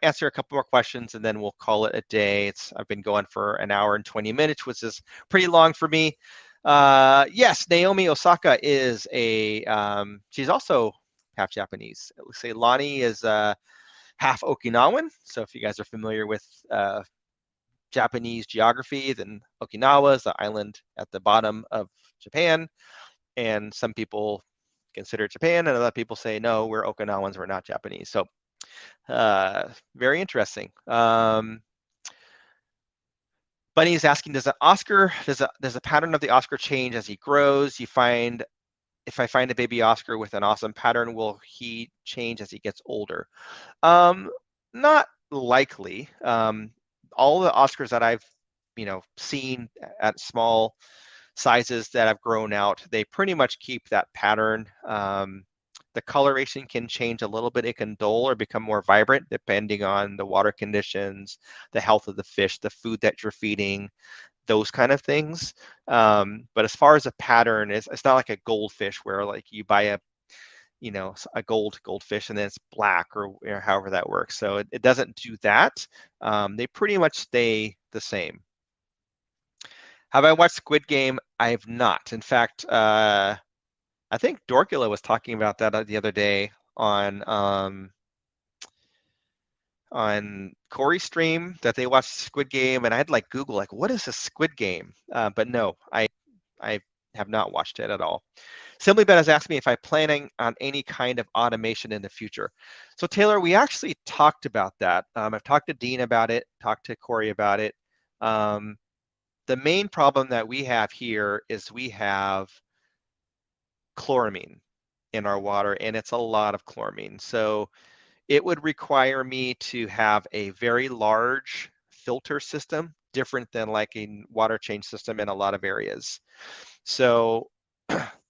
[SPEAKER 1] answer a couple more questions, and then we'll call it a day. I've been going for an hour and 20 minutes, which is pretty long for me. Yes, Naomi Osaka is she's also half Japanese. Let's say Lonnie is half Okinawan. So if you guys are familiar with Japanese geography, then Okinawa is the island at the bottom of Japan, and some people consider Japan, and other people say no, we're Okinawans, we're not Japanese. So very interesting. Bunny is asking, does a pattern of the Oscar change as he grows? If I find a baby Oscar with an awesome pattern, will he change as he gets older? Not likely. All the Oscars that I've seen at small sizes that have grown out, they pretty much keep that pattern. The coloration can change a little bit. It can dull or become more vibrant depending on the water conditions, the health of the fish, the food that you're feeding, those kind of things. But as far as a pattern, it's not like a goldfish where like you buy a goldfish and then it's black, or however that works. So it doesn't do that. They pretty much stay the same. Have I watched Squid Game? I have not. In fact, I think Dorkula was talking about that the other day on Corey's stream, that they watched Squid Game, and I had like Google like, what is a Squid Game? But no, I have not watched it at all. SimplyBet has asked me if I'm planning on any kind of automation in the future. So Taylor, we actually talked about that. I've talked to Dean about it, talked to Corey about it. The main problem that we have here is we have chloramine in our water, and it's a lot of chloramine. So it would require me to have a very large filter system, different than like a water change system in a lot of areas. So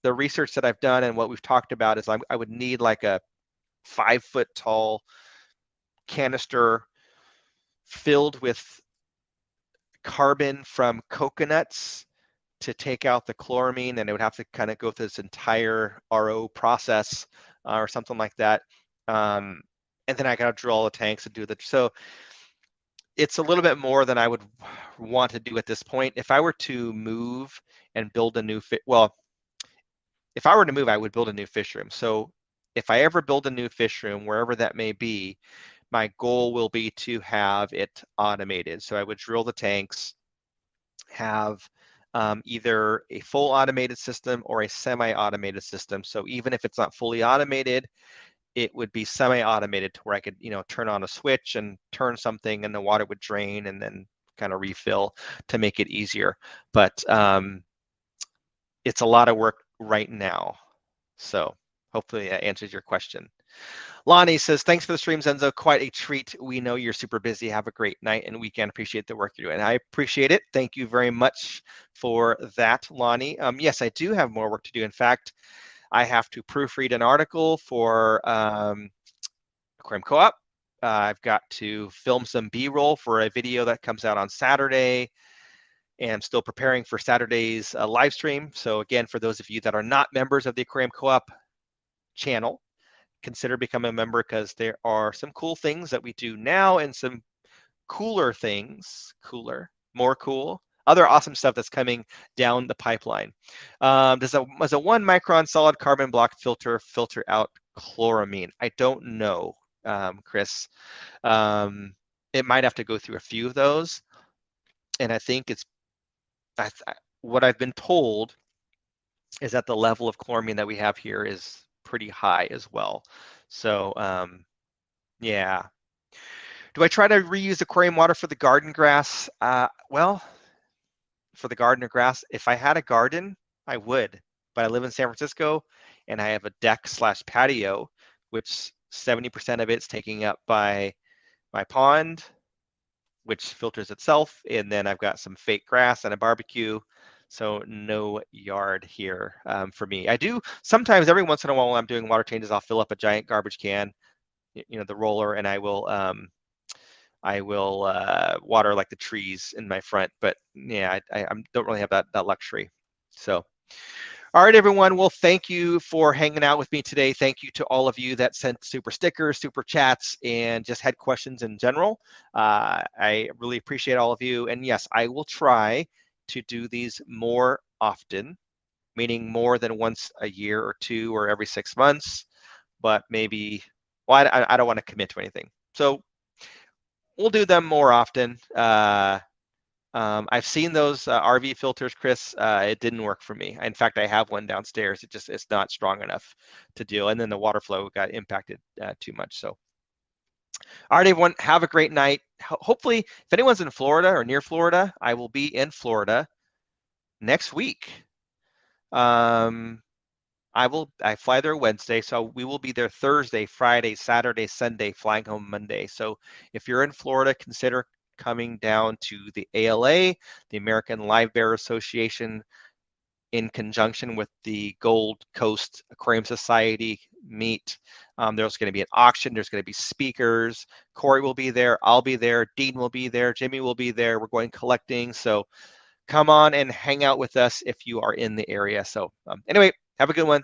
[SPEAKER 1] the research that I've done and what we've talked about is I would need like a 5-foot tall canister filled with carbon from coconuts to take out the chloramine, and it would have to kind of go through this entire RO process or something like that. And then I got to drill all the tanks and do the, so it's a little bit more than I would want to do at this point. If I were to move and build a new if I were to move, I would build a new fish room. So if I ever build a new fish room, wherever that may be, my goal will be to have it automated. So I would drill the tanks, have either a full automated system or a semi-automated system. So even if it's not fully automated, it would be semi-automated to where I could, turn on a switch and turn something and the water would drain and then kind of refill to make it easier. But it's a lot of work right now. So hopefully that answers your question. Lonnie says, thanks for the stream, Zenzo. Quite a treat. We know you're super busy. Have a great night and weekend. Appreciate the work you're doing. I appreciate it. Thank you very much for that, Lonnie. Yes, I do have more work to do. In fact, I have to proofread an article for Aquarium Co-op. I've got to film some B-roll for a video that comes out on Saturday. And I'm still preparing for Saturday's live stream. So again, for those of you that are not members of the Aquarium Co-op channel, consider becoming a member because there are some cool things that we do now and some cooler things, more cool, other awesome stuff that's coming down the pipeline. Does a 1 micron solid carbon block filter out chloramine? I don't know, Chris. It might have to go through a few of those. And I think it's, what I've been told is that the level of chloramine that we have here is pretty high as well. So yeah. Do I try to reuse aquarium water for the garden grass? Well, for the garden or grass, if I had a garden, I would. But I live in San Francisco and I have a deck/patio, which 70% of it's taking up by my pond, which filters itself. And then I've got some fake grass and a barbecue. So no yard here for me. I do sometimes, every once in a while when I'm doing water changes, I'll fill up a giant garbage can, the roller, and I will water like the trees in my front. But yeah, I don't really have that luxury. So, all right, everyone. Well, thank you for hanging out with me today. Thank you to all of you that sent super stickers, super chats, and just had questions in general. I really appreciate all of you. And yes, I will try to do these more often, meaning more than once a year or two or every 6 months, but maybe, well, I don't want to commit to anything. So we'll do them more often. I've seen those RV filters, Chris. It didn't work for me. In fact, I have one downstairs. It's not strong enough to deal. And then the water flow got impacted too much. So, all right, everyone, have a great night. Hopefully, if anyone's in Florida or near Florida, I will be in Florida next week. I fly there Wednesday, so we will be there Thursday, Friday, Saturday, Sunday, flying home Monday. So if you're in Florida, consider coming down to the ALA, the American Live Bear Association, in conjunction with the Gold Coast Aquarium Society meet. There's going to be an auction. There's going to be speakers. Corey will be there. I'll be there. Dean will be there. Jimmy will be there. We're going collecting. So come on and hang out with us if you are in the area. So anyway, have a good one.